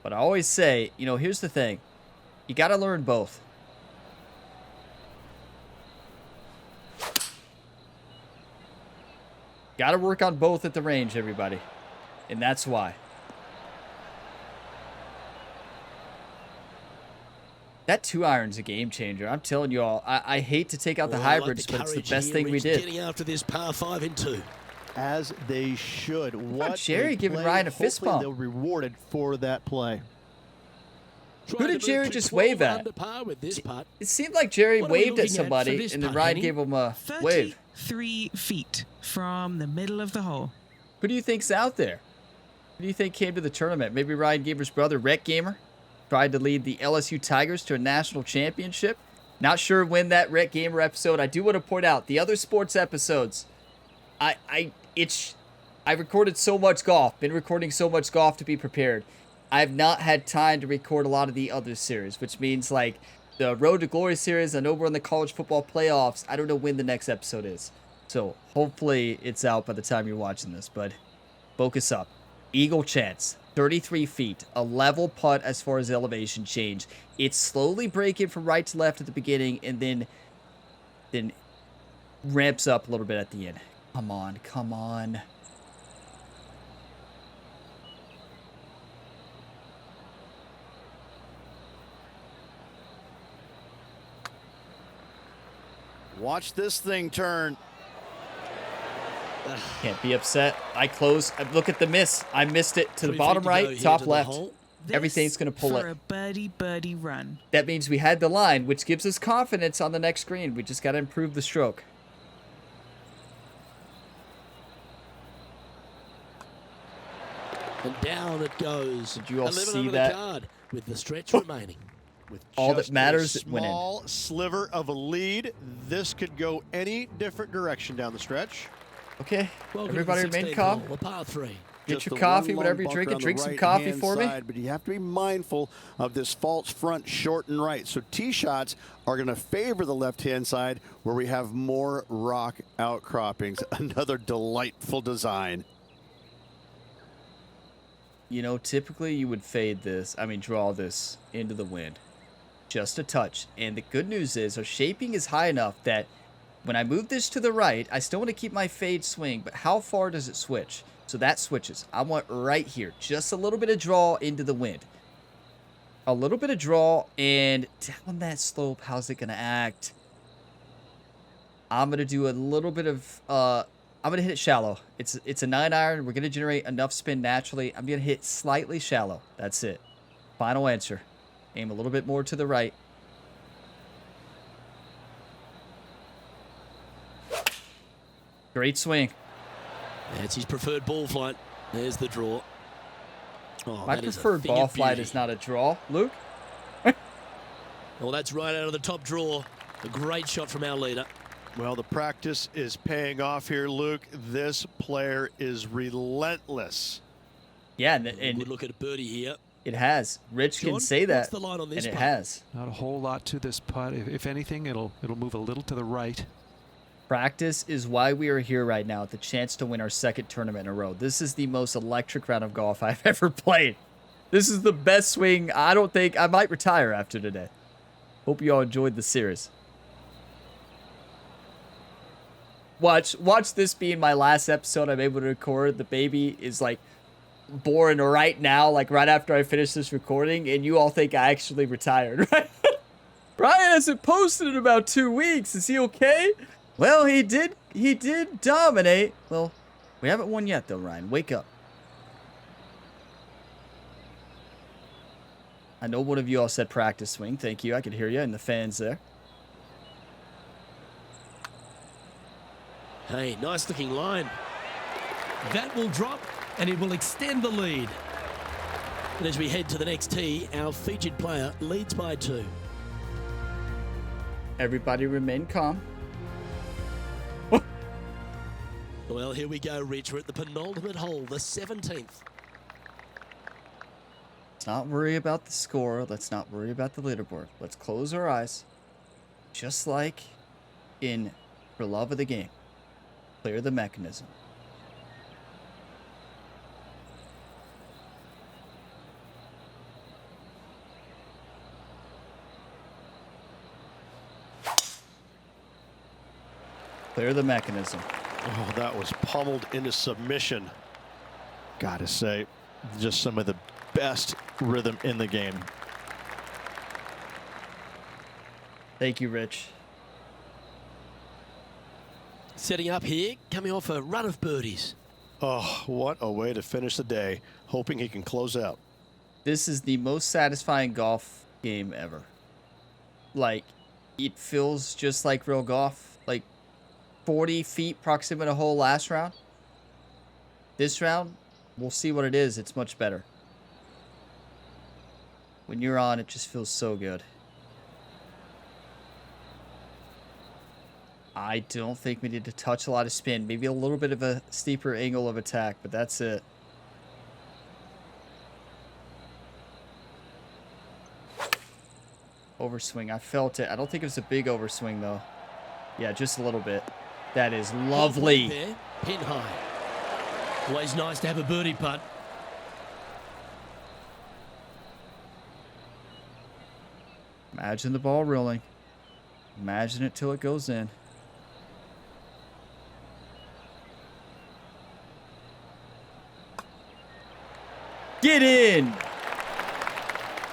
But I always say, you know, here's the thing. You got to learn both. Got to work on both at the range, everybody. And that's why. That 2-iron's a game changer. I'm telling you all. I hate to take out the Well, I like hybrids, but it's the courage best here. thing we He's did. Getting after this par 5 in 2. As they should. What Jerry a giving play. Ryan a fist Hopefully bump? They'll be rewarded for that play. Trying did to Jerry move to just 12 wave at? under par with this putt. It seemed like Jerry What are we waved at looking at for somebody, this and then putt, Ryan Henny? gave him a wave. 33 feet from the middle of the hole. Who do you think's out there? Who do you think came to the tournament? Maybe Ryan Gamer's brother, Rhett Gamer, tried to lead the LSU Tigers to a national championship. Not sure when that Rhett Gamer episode. I do want to point out the other sports episodes. I recorded so much golf. Been recording so much golf to be prepared. I have not had time to record a lot of the other series, which means like the Road to Glory series. I know we're in the college football playoffs. I don't know when the next episode is. So hopefully it's out by the time you're watching this, but focus up. Eagle chance, 33 feet, a level putt as far as elevation change. It's slowly breaking from right to left at the beginning and then ramps up a little bit at the end. Come on, come on. Watch this thing turn. Can't be upset. I close. Look at the miss. I missed it to the 3 bottom feet to go right, here top to the left. hole. Everything's going to pull for it. a birdie run. That means we had the line, which gives us confidence on the next green. We just got to improve the stroke. And down it goes. Did you all 11 see under that? The card with the stretch remaining. With All that just matters a is winning. small sliver of a lead. This could go any different direction down the stretch. Okay, Welcome to everybody the remain 16th calm. hole, a par 3. Get Just your the coffee, one whatever long you're drinking. bunker on the Drink some coffee right-hand for me. side, but you have to be mindful of this false front short and right. So tee shots are going to favor the left-hand side where we have more rock outcroppings. Another delightful design. You know, typically you would draw this into the wind. Just a touch. And the good news is our shaping is high enough that when I move this to the right, I still want to keep my fade swing, but how far does it switch? So that switches. I want right here. Just a little bit of draw into the wind. A little bit of draw, and down that slope, how's it going to act? I'm going to do a little bit of... I'm going to hit it shallow. It's a 9-iron. We're going to generate enough spin naturally. I'm going to hit slightly shallow. That's it. Final answer. Aim a little bit more to the right. Great swing. That's his preferred ball flight. There's the draw. Oh, My that is a preferred thing ball of flight beauty. is not a draw. Luke? Well, that's right out of the top draw. A great shot from our leader. Well, the practice is paying off here, Luke. This player is relentless. Yeah, Good and look at a birdie here. it has. Rich can John, say what's that, the line on this and it putt? has. Not a whole lot to this putt. If anything, it'll move a little to the right. Practice is why we are here right now, the chance to win our second tournament in a row. This is the most electric round of golf I've ever played. This is the best swing. I don't think I might retire after today. Hope you all enjoyed the series. Watch this being my last episode I'm able to record. The baby is like born right now, like right after I finish this recording, and you all think I actually retired, right? Brian hasn't posted in about 2 weeks. Is he okay? Well, he did dominate. Well, we haven't won yet though, Ryan. Wake up. I know one of you all said practice swing. Thank you. I could hear you and the fans there. Hey, nice looking line. That will drop, and it will extend the lead. And as we head to the next tee, our featured player leads by 2. Everybody remain calm. Well, here we go, Rich. We're at the penultimate hole, the 17th. Let's not worry about the score. Let's not worry about the leaderboard. Let's close our eyes. Just like in For Love of the Game. Clear the mechanism. Clear the mechanism. Oh, that was pummeled into submission. Gotta say, just some of the best rhythm in the game. Thank you, Rich. Setting up here, coming off a run of birdies. Oh, what a way to finish the day. Hoping he can close out. This is the most satisfying golf game ever. Like, it feels just like real golf. Like, 40 feet proximate to hole last round. This round, we'll see what it is. It's much better. When you're on, it just feels so good. I don't think we need to touch a lot of spin. Maybe a little bit of a steeper angle of attack, but that's it. Overswing. I felt it. I don't think it was a big overswing, though. Yeah, just a little bit. That is lovely. There, pin high. Always nice to have a birdie putt. Imagine the ball rolling. Imagine it till it goes in. Get in!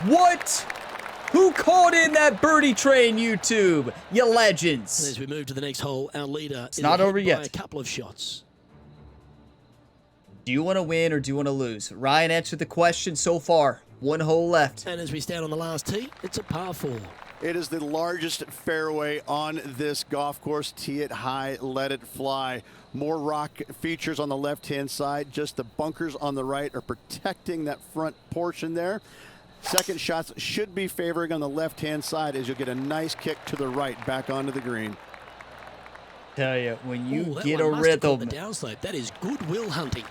What? Who called in that birdie train, YouTube? You And legends. as we move to the next hole, our leader is not ahead over by yet. a couple of shots. Do you want to win or do you want to lose? Ryan answered the question so far. 1 hole left. And as we stand on the last tee, it's a par 4. It is the largest fairway on this golf course. Tee it high, let it fly. More rock features on the left-hand side. Just the bunkers on the right are protecting that front portion there. Second shots should be favoring on the left-hand side as you'll get a nice kick to the right back onto the green. Tell you, when you Ooh, that get a one must have caught rhythm, the downslope. That is goodwill hunting.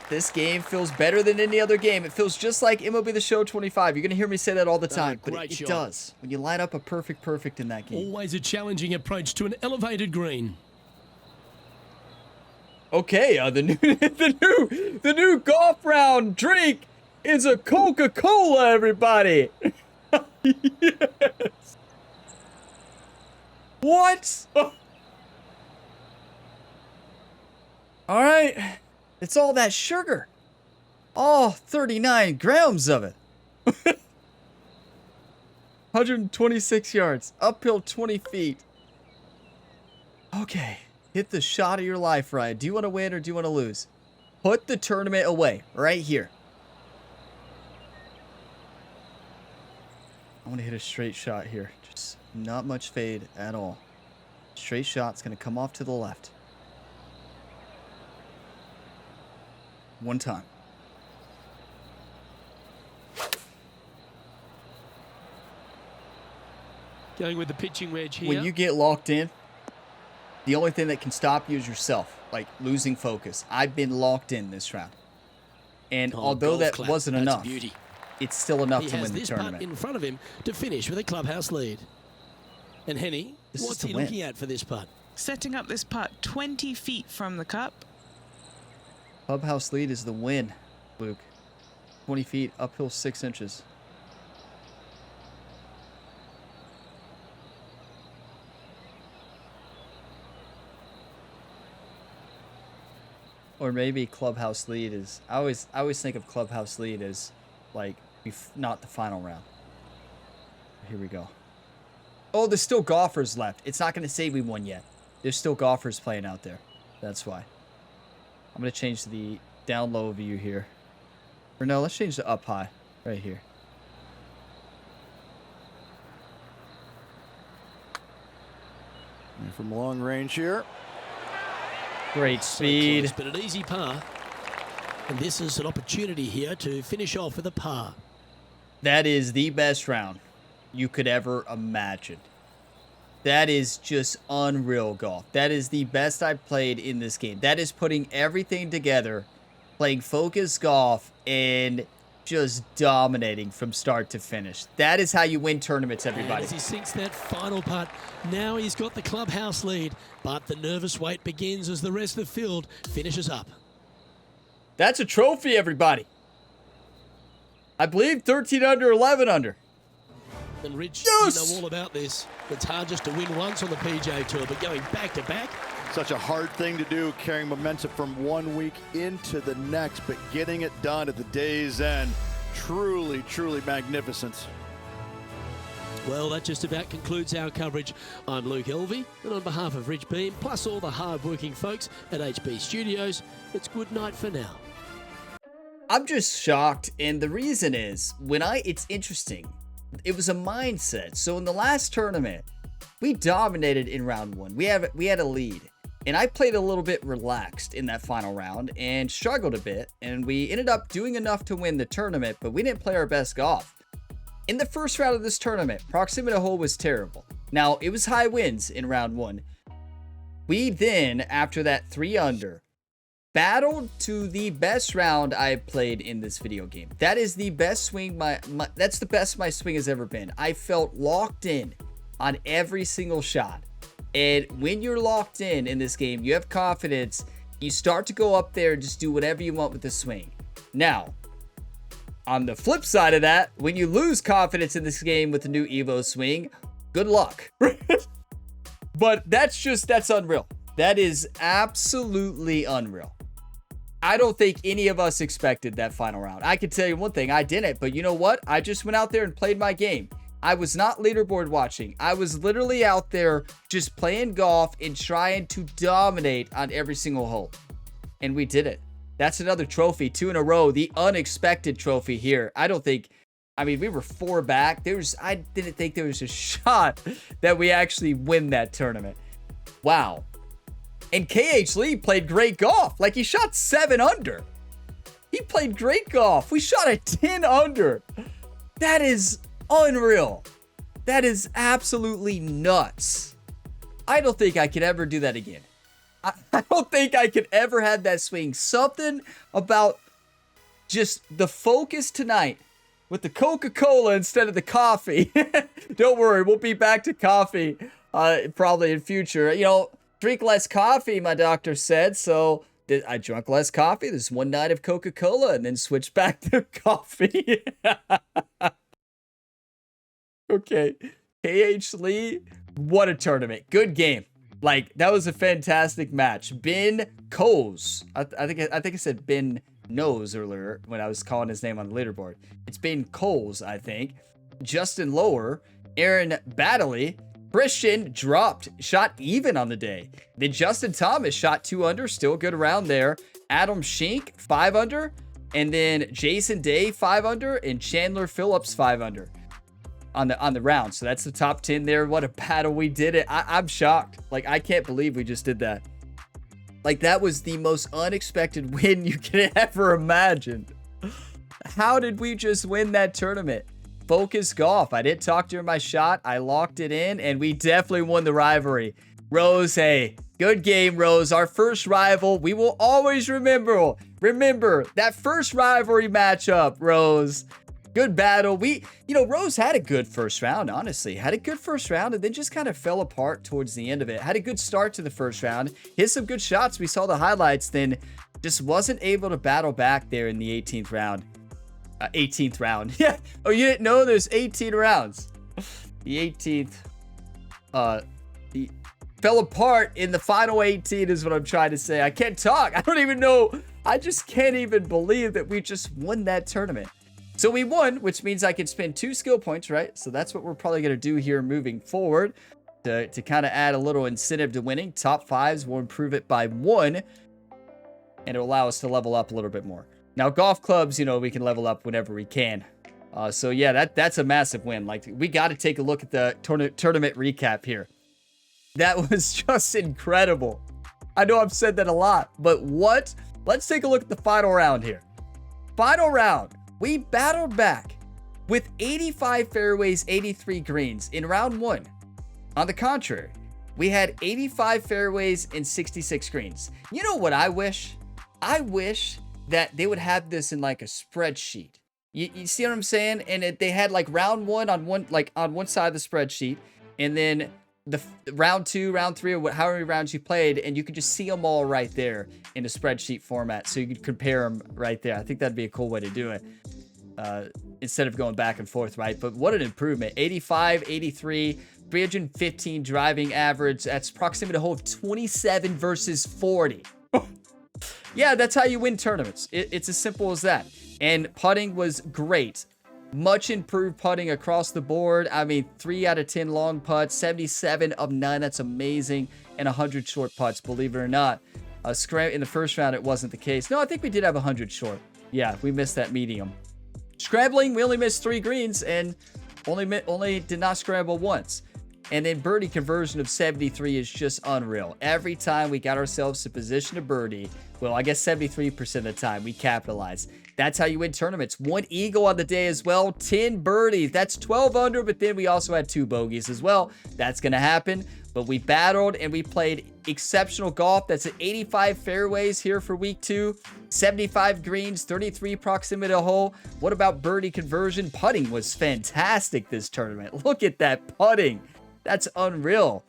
this game feels better than any other game. It feels just like MLB The Show 25. You're going to hear me say that all the time, but great it shot. does. When you line up a perfect in that game. Always a challenging approach to an elevated green. Okay, the new golf round drink is a Coca-Cola, everybody. Yes. What? Oh. All right. It's all that sugar. All 39 grams of it. 126 yards. Uphill 20 feet. Okay. Hit the shot of your life, Ryan. Do you want to win or do you want to lose? Put the tournament away right here. I want to hit a straight shot here. Just not much fade at all. Straight shot's going to come off to the left. One time. Going with the pitching wedge here. When you get locked in, the only thing that can stop you is yourself, like losing focus. I've been locked in this round. And although golf that clap. wasn't That's enough, beauty. it's still enough He to has win the this putt tournament. in front of him to finish with a clubhouse lead. And Henny, This is what's to he win. looking at for this putt? Setting up this putt 20 feet from the cup. Clubhouse lead is the win, Luke. 20 feet, uphill 6 inches. Or maybe clubhouse lead is... I always think of clubhouse lead as, like, not the final round. Here we go. Oh, there's still golfers left. It's not going to say we won yet. There's still golfers playing out there. That's why. I'm going to change to the down low view here. Or no, let's change to up high. Right here. And from long range here. Great So speed. close, but an easy par. And this is an opportunity here to finish off with a par. That is the best round you could ever imagine. That is just unreal golf. That is the best I've played in this game. That is putting everything together, playing focused golf, and just dominating from start to finish. That is how you win tournaments, And everybody. as he sinks that final putt, now he's got the clubhouse lead. But the nervous wait begins as the rest of the field finishes up. That's a trophy, everybody. I believe 13 under, 11 under. And Rich, Yes! you know all about this. It's hard just to win once on the PGA Tour, but going back to back, Such a hard thing to do, carrying momentum from one week into the next, but getting it done at the day's end. Truly, truly magnificent. well, that just about concludes our coverage. I'm Luke Elvey, and on behalf of Rich Beam, plus all the hard-working folks at HB Studios, it's good night for now. I'm just shocked, and the reason is, it's interesting. It was a mindset. So in the last tournament, we dominated in round one. We had a lead, and I played a little bit relaxed in that final round and struggled a bit, and we ended up doing enough to win the tournament, but we didn't play our best golf. In the first round of this tournament, proximity hole was terrible. Now, it was high winds in round one. We then, after that 3 under, battled to the best round I've played in this video game. That is the best swing that's the best my swing has ever been. I felt locked in on every single shot. And when you're locked in this game, you have confidence. You start to go up there and just do whatever you want with the swing. Now, on the flip side of that, when you lose confidence in this game with the new Evo swing, good luck. But that's unreal. That is absolutely unreal. I don't think any of us expected that final round. I can tell you one thing, I didn't, but you know what? I just went out there and played my game. I was not leaderboard watching. I was literally out there just playing golf and trying to dominate on every single hole. And we did it. That's another trophy, 2 in a row, the unexpected trophy here. We were 4 back. I didn't think there was a shot that we actually win that tournament. Wow. And KH Lee played great golf. Like, he shot 7 under. He played great golf. We shot a 10 under. That is unreal. That is absolutely nuts. I don't think I could ever do that again. I don't think I could ever have that swing. Something about just the focus tonight with the Coca-Cola instead of the coffee. Don't worry, we'll be back to coffee probably in future. Drink less coffee, my doctor said. So I drank less coffee. There's one night of Coca-Cola and then switched back to coffee. Okay. KH Lee, what a tournament. Good game. Like, that was a fantastic match. Ben Coles. I think I said Ben Nose earlier when I was calling his name on the leaderboard. It's Ben Coles, I think. Justin Lower. Aaron Baddeley. Christian dropped, shot even on the day. Then Justin Thomas shot 2 under, still good around there. Adam Schenk, 5 under. And then Jason Day, 5 under. And Chandler Phillips, 5 under. on the round. So that's the top 10 there. What a battle we did it. I'm shocked. Like, I can't believe we just did that. Like, that was the most unexpected win you could ever imagine. How did we just win that tournament? Focus golf. I didn't talk during my shot. I locked it in, and we definitely won the rivalry. Rose, hey, good game, Rose. Our first rival. We will always remember that first rivalry matchup, Rose. Good battle. Rose had a good first round, honestly. Had a good first round and then just kind of fell apart towards the end of it. Had a good start to the first round. Hit some good shots. We saw the highlights. Then just wasn't able to battle back there in the 18th round. 18th round. Yeah. Oh, you didn't know there's 18 rounds. The 18th. He fell apart in the final 18 is what I'm trying to say. I can't talk. I don't even know. I just can't even believe that we just won that tournament. So we won, which means I can spend 2 skill points, right? So that's what we're probably going to do here moving forward to kind of add a little incentive to winning. Top 5s will improve it by 1, and it'll allow us to level up a little bit more. Now, golf clubs, we can level up whenever we can. So yeah, that's a massive win. Like, we got to take a look at the tournament recap here. That was just incredible. I know I've said that a lot, but what? Let's take a look at the final round here. Final round. We battled back with 85 fairways, 83 greens in round 1. On the contrary, we had 85 fairways and 66 greens. You know what I wish? I wish that they would have this in like a spreadsheet. You see what I'm saying? And they had like round 1 on one side of the spreadsheet, and then the round 2, round 3, or however many rounds you played, and you could just see them all right there in a spreadsheet format, so you could compare them right there. I think that'd be a cool way to do it, instead of going back and forth, right? But what an improvement. 85, 83, 315 driving average. That's proximity to hole of 27 versus 40. Yeah, that's how you win tournaments. It's as simple as that. And putting was great. Much improved putting across the board. I mean, 3 out of 10 long putts, 77 of 9. That's amazing. And 100 short putts, believe it or not. In the first round, it wasn't the case. No, I think we did have 100 short. Yeah, we missed that medium. Scrambling, we only missed 3 greens and only did not scramble once. And then birdie conversion of 73 is just unreal. Every time we got ourselves to position to birdie, well, I guess 73% of the time we capitalize. That's how you win tournaments. 1 eagle on the day as well, 10 birdies. That's 12 under, but then we also had 2 bogeys as well. That's going to happen. But we battled and we played exceptional golf. That's at 85 fairways here for week 2. 75 greens, 33 proximity to hole. What about birdie conversion? Putting was fantastic this tournament. Look at that putting. That's unreal.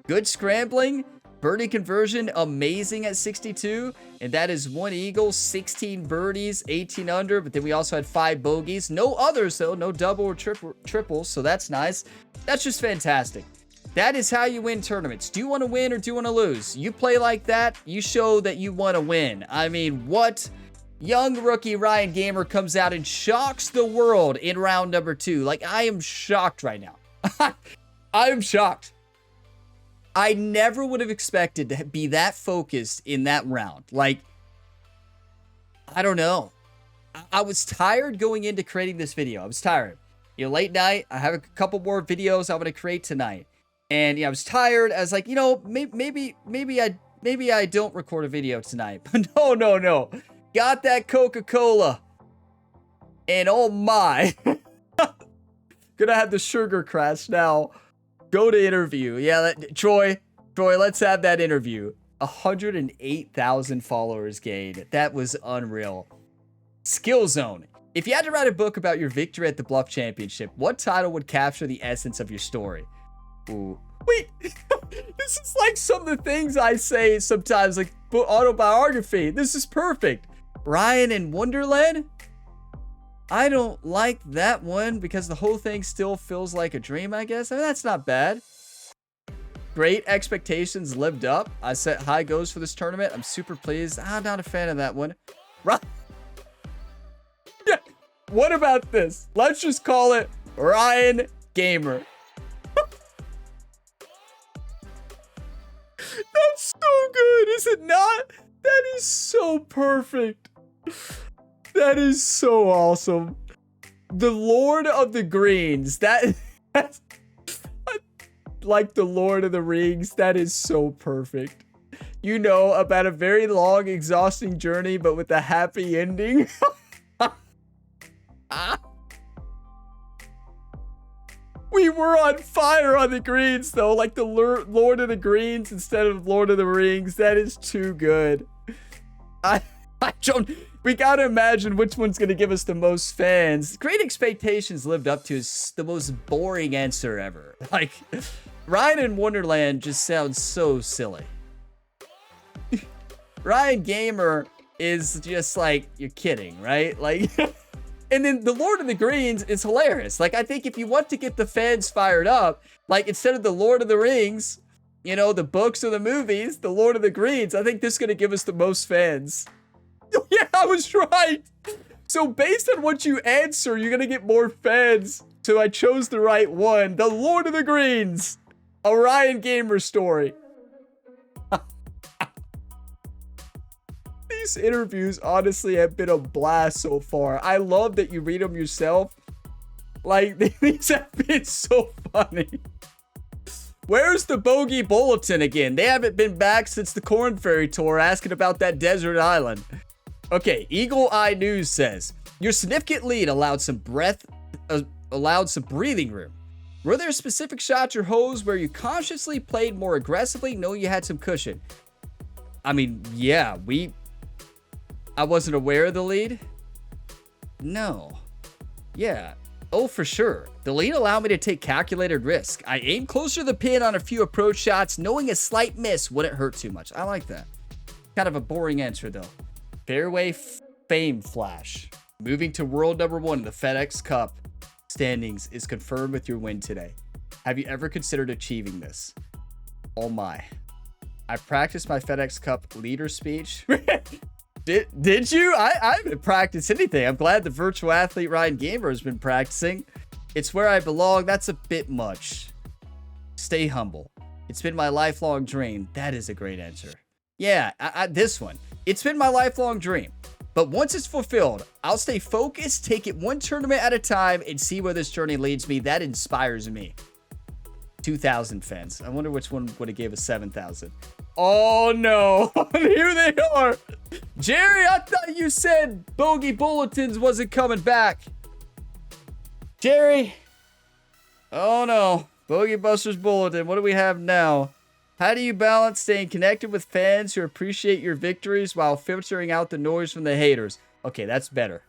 Good scrambling. Birdie conversion, amazing at 62. And that is 1 eagle, 16 birdies, 18 under. But then we also had 5 bogeys. No others, though. No double or triples. So that's nice. That's just fantastic. That is how you win tournaments. Do you want to win or do you want to lose? You play like that, you show that you want to win. I mean, what? Young rookie Ryan Gamer comes out and shocks the world in round number 2. Like, I am shocked right now. I am shocked. I never would have expected to be that focused in that round. Like, I don't know. I was tired going into creating this video. I was tired. Late night. I have a couple more videos I'm going to create tonight. And I was tired. I was like, maybe I don't record a video tonight. But no. Got that Coca-Cola. And oh my. Gonna have the sugar crash now. Go to interview. Yeah, Troy, let's have that interview. 108,000 followers gained. That was unreal. Skill Zone. If you had to write a book about your victory at the Bluff Championship, what title would capture the essence of your story? Ooh. Wait, this is like some of the things I say sometimes, like autobiography. This is perfect. Ryan in Wonderland? I don't like that one because the whole thing still feels like a dream, I guess. I mean, that's not bad. Great expectations lived up. I set high goals for this tournament. I'm super pleased. I'm not a fan of that one. Right. Yeah. What about this? Let's just call it Ryan Gamer. That's so good, is it not? That is so perfect. That is so awesome. The Lord of the Greens. That Like the Lord of the Rings. That is so perfect. You know, about a very long, exhausting journey, but with a happy ending. We were on fire on the greens, though, like the Lord of the Greens instead of Lord of the Rings. That is too good. I don't. We gotta imagine which one's gonna give us the most fans. Great Expectations lived up to is the most boring answer ever. Like, Ryan in Wonderland just sounds so silly. Ryan Gamer is just like, you're kidding, right? Like, and then the Lord of the Greens is hilarious. Like, I think if you want to get the fans fired up, like, instead of the Lord of the Rings, you know, the books or the movies, the Lord of the Greens, I think this is going to give us the most fans. Yeah, I was right. So based on what you answer, you're going to get more fans. So I chose the right one. The Lord of the Greens. A Ryan Gamer story. These interviews honestly have been a blast so far. I love that you read them yourself. Like, these have been so funny. Where's the Bogey Bulletin again? They haven't been back since the Corn Ferry Tour asking about that desert island. Okay, Eagle Eye News says, your significant lead allowed some breathing room. Were there specific shots or holes where you consciously played more aggressively, knowing you had some cushion? I mean, yeah, I wasn't aware of the lead? No. Yeah. Oh, for sure. The lead allowed me to take calculated risk. I aimed closer to the pin on a few approach shots, knowing a slight miss wouldn't hurt too much. I like that. Kind of a boring answer, though. Fairway Fame Flash. Moving to world number 1 in the FedEx Cup standings is confirmed with your win today. Have you ever considered achieving this? Oh my. I practiced my FedEx Cup leader speech. Did you? I haven't practiced anything. I'm glad the virtual athlete Ryan Gamer has been practicing. It's where I belong. That's a bit much. Stay humble. It's been my lifelong dream. That is a great answer. Yeah, this one. It's been my lifelong dream. But once it's fulfilled, I'll stay focused, take it one tournament at a time, and see where this journey leads me. That inspires me. 2,000 fans. I wonder which one would have gave us 7,000. Oh no, here they are. Jerry, I thought you said Bogey Bulletins wasn't coming back. Jerry. Oh no, Bogey Busters Bulletin. What do we have now? How do you balance staying connected with fans who appreciate your victories while filtering out the noise from the haters? Okay, that's better.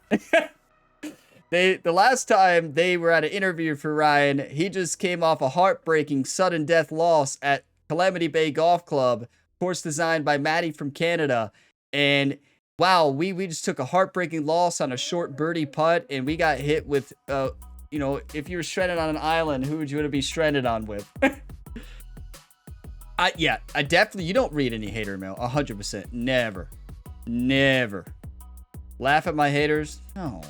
The last time they were at an interview for Ryan, he just came off a heartbreaking sudden death loss at Calamity Bay Golf Club, course designed by Maddie from Canada. And wow, we just took a heartbreaking loss on a short birdie putt, and we got hit with, you know, if you were stranded on an island, who would you want to be stranded on with? I definitely, you don't read any hater mail, 100%. Never. Laugh at my haters? No.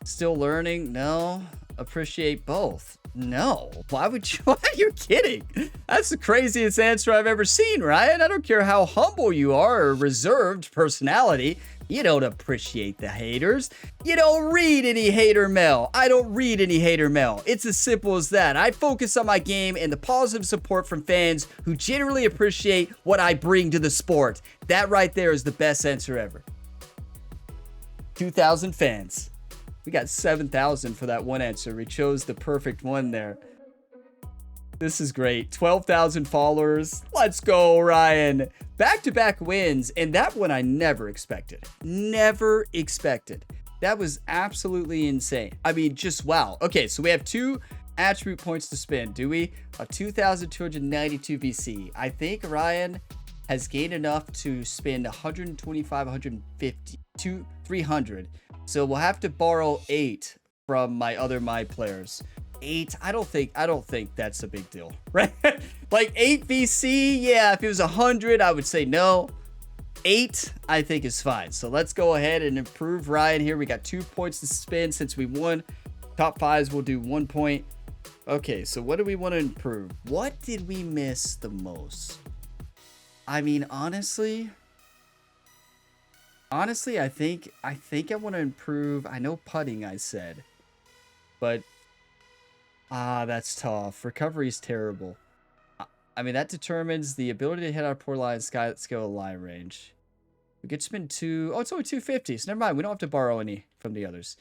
Still learning? No. Appreciate both? No. Why would you? Why are you kidding? That's the craziest answer I've ever seen, Ryan. I don't care how humble you are or reserved personality. You don't appreciate the haters. You don't read any hater mail. I don't read any hater mail. It's as simple as that. I focus on my game and the positive support from fans who generally appreciate what I bring to the sport. That right there is the best answer ever. 2,000 fans. We got 7,000 for that one answer. We chose the perfect one there. This is great. 12,000 followers. Let's go, Ryan. Back-to-back wins, and that one I never expected. Never expected. That was absolutely insane. I mean, just wow. Okay, so we have 2 attribute points to spend, do we? A 2,292 VC. I think Ryan has gained enough to spend 125, 150, 300. So we'll have to borrow 8 from my players. 8, I don't think that's a big deal, right? Like 8 VC, yeah, if it was 100, I would say no. 8, I think is fine. So let's go ahead and improve Ryan here. We got 2 points to spend since we won. Top 5s will do 1 point. Okay, so what do we want to improve? What did we miss the most? I mean, honestly, I think I want to improve. I know putting, I said, but Ah, that's tough. Recovery is terrible. I mean, that determines the ability to hit our poor line scale line range. We could spend two. Oh, it's only 250. So never mind. We don't have to borrow any from the others.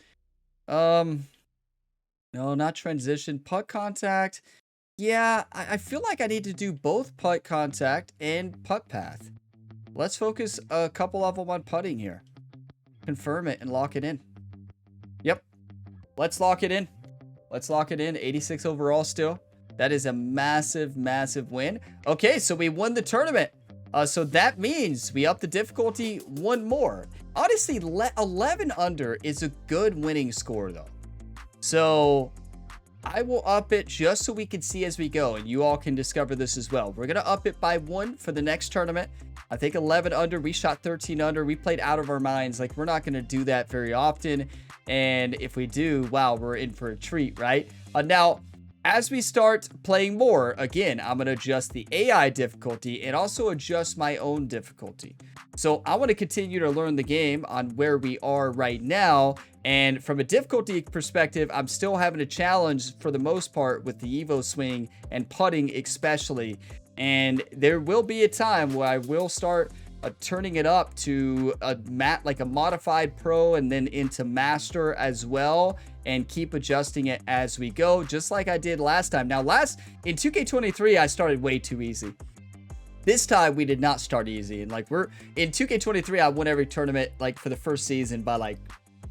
No, not transition. Putt contact. Yeah, I feel like I need to do both putt contact and putt path. Let's focus a couple level 1 putting here. Confirm it and lock it in. Yep. Let's lock it in. Let's lock it in. 86 overall still. That is a massive, massive win. Okay, so we won the tournament. So that means we up the difficulty 1 more. Honestly, 11 under is a good winning score, though. So I will up it just so we can see as we go, and you all can discover this as well. We're going to up it by 1 for the next tournament. I think 11 under. We shot 13 under. We played out of our minds. Like, we're not going to do that very often. And if we do, wow, we're in for a treat, right? Now, as we start playing more, again, I'm going to adjust the AI difficulty and also adjust my own difficulty. So I want to continue to learn the game on where we are right now. And from a difficulty perspective, I'm still having a challenge for the most part with the Evo swing and putting especially. And there will be a time where I will start turning it up to a modified pro and then into master as well, and keep adjusting it as we go, just like I did last time. Now, in 2K23, I started way too easy. This time we did not start easy, and like in 2K23, I won every tournament like for the first season by like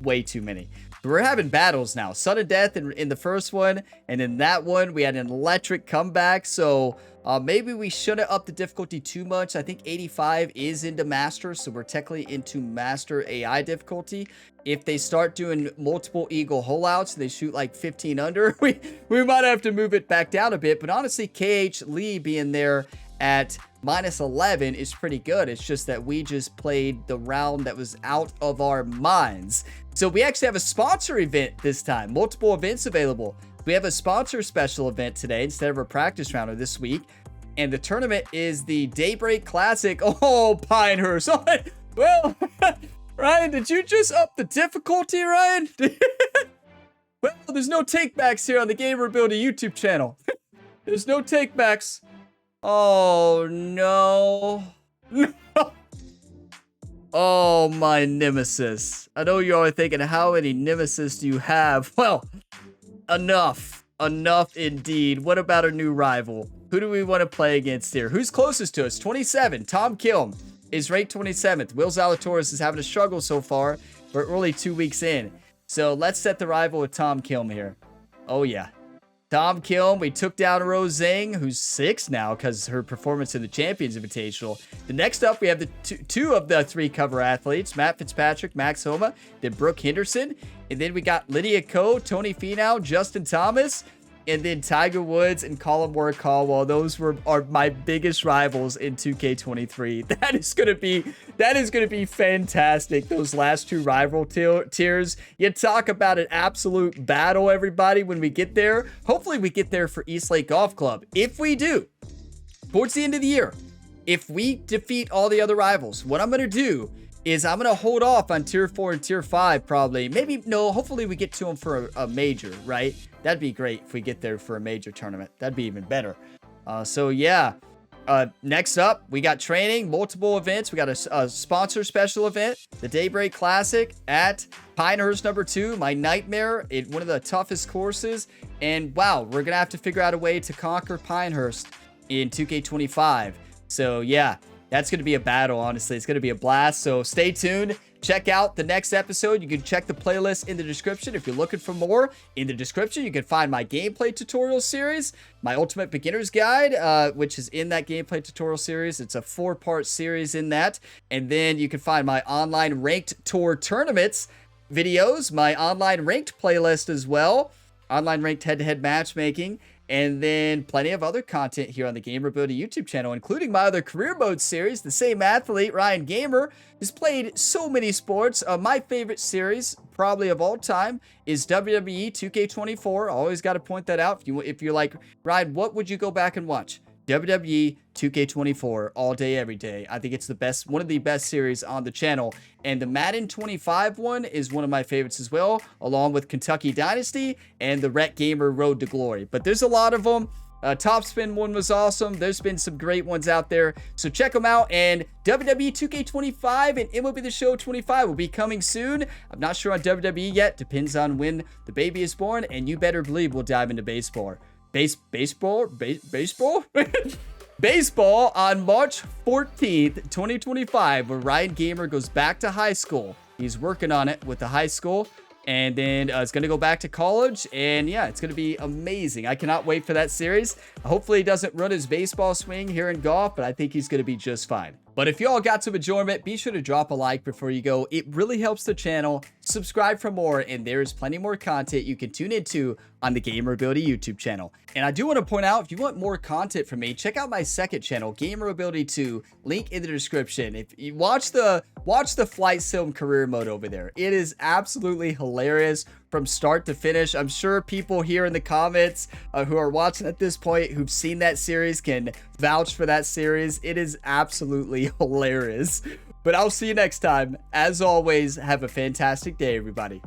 way too many. We're having battles now. Sudden death in the first one, and in that one we had an electric comeback. So maybe we shouldn't up the difficulty too much. I think 85 is into master, so we're technically into master AI difficulty. If they start doing multiple eagle holeouts, they shoot like 15 under, we might have to move it back down a bit. But honestly, KH Lee being there at -11 is pretty good. It's just that we just played the round that was out of our minds. So we actually have a sponsor event this time. Multiple events available. We have a sponsor special event today instead of a practice round this week. And the tournament is the Daybreak Classic. Oh, Pinehurst. Oh, well, Ryan, did you just up the difficulty, Ryan? Well, there's no takebacks here on the Gamer Ability YouTube channel. There's no takebacks. Oh, no. No. Oh, my nemesis. I know you're all thinking, how many nemesis do you have? Well, enough. Enough indeed. What about a new rival? Who do we want to play against here? Who's closest to us? 27. Tom Kilm is ranked 27th. Will Zalatoris is having a struggle so far. We're only 2 weeks in. So let's set the rival with Tom Kilm here. Oh, yeah. Tom Kilm, we took down Rose Zhang, who's 6 now because her performance in the Champions Invitational. The next up, we have the two of the 3 cover athletes, Matt Fitzpatrick, Max Homa, then Brooke Henderson. And then we got Lydia Ko, Tony Finau, Justin Thomas, and then Tiger Woods and Colin Morikawa. Those are my biggest rivals in 2K23. That is gonna be fantastic. Those last 2 rival tiers. You talk about an absolute battle, everybody, when we get there. Hopefully we get there for East Lake Golf Club. If we do, towards the end of the year, if we defeat all the other rivals, what I'm gonna do is I'm gonna hold off on tier 4 and tier 5 probably. Maybe, no, hopefully we get to them for a major, right? That'd be great if we get there for a major tournament. That'd be even better. So yeah, next up, we got training, multiple events. We got a sponsor special event, the Daybreak Classic at Pinehurst #2, my nightmare, one of the toughest courses. And wow, we're gonna have to figure out a way to conquer Pinehurst in 2K25. So yeah, that's going to be a battle, honestly. It's going to be a blast. So stay tuned. Check out the next episode. You can check the playlist in the description. If you're looking for more, in the description, you can find my gameplay tutorial series, my Ultimate Beginner's Guide, which is in that gameplay tutorial series. It's a 4-part series in that. And then you can find my online ranked tour tournaments videos, my online ranked playlist as well, online ranked head-to-head matchmaking, and then plenty of other content here on the Gamer Ability YouTube channel, including my other career mode series. The same athlete, Ryan Gamer, has played so many sports. My favorite series, probably of all time, is WWE 2K24. Always got to point that out. If you're like, Ryan, what would you go back and watch? WWE 2K24 all day, every day. I think it's the best, one of the best series on the channel. And the Madden 25 one is one of my favorites as well, along with Kentucky Dynasty and the Rec Gamer Road to Glory. But there's a lot of them. Top Spin one was awesome. There's been some great ones out there. So check them out. And WWE 2K25 and MLB The Show 25 will be coming soon. I'm not sure on WWE yet. Depends on when the baby is born. And you better believe we'll dive into baseball. Baseball on March 14th, 2025, where Ryan Gamer goes back to high school. He's working on it with the high school. And then it's going to go back to college. And yeah, it's going to be amazing. I cannot wait for that series. Hopefully he doesn't run his baseball swing here in golf, but I think he's going to be just fine. But if you all got some enjoyment, be sure to drop a like before you go. It really helps the channel. Subscribe for more, and there's plenty more content you can tune into on the Gamerability YouTube channel. And I do want to point out, if you want more content from me, check out my second channel, Gamerability 2, link in the description. If you watch the Flight Sim career mode over there, it is absolutely hilarious from start to finish. I'm sure people here in the comments who are watching at this point who've seen that series can vouch for that series. It is absolutely hilarious. But I'll see you next time. As always, have a fantastic day, everybody.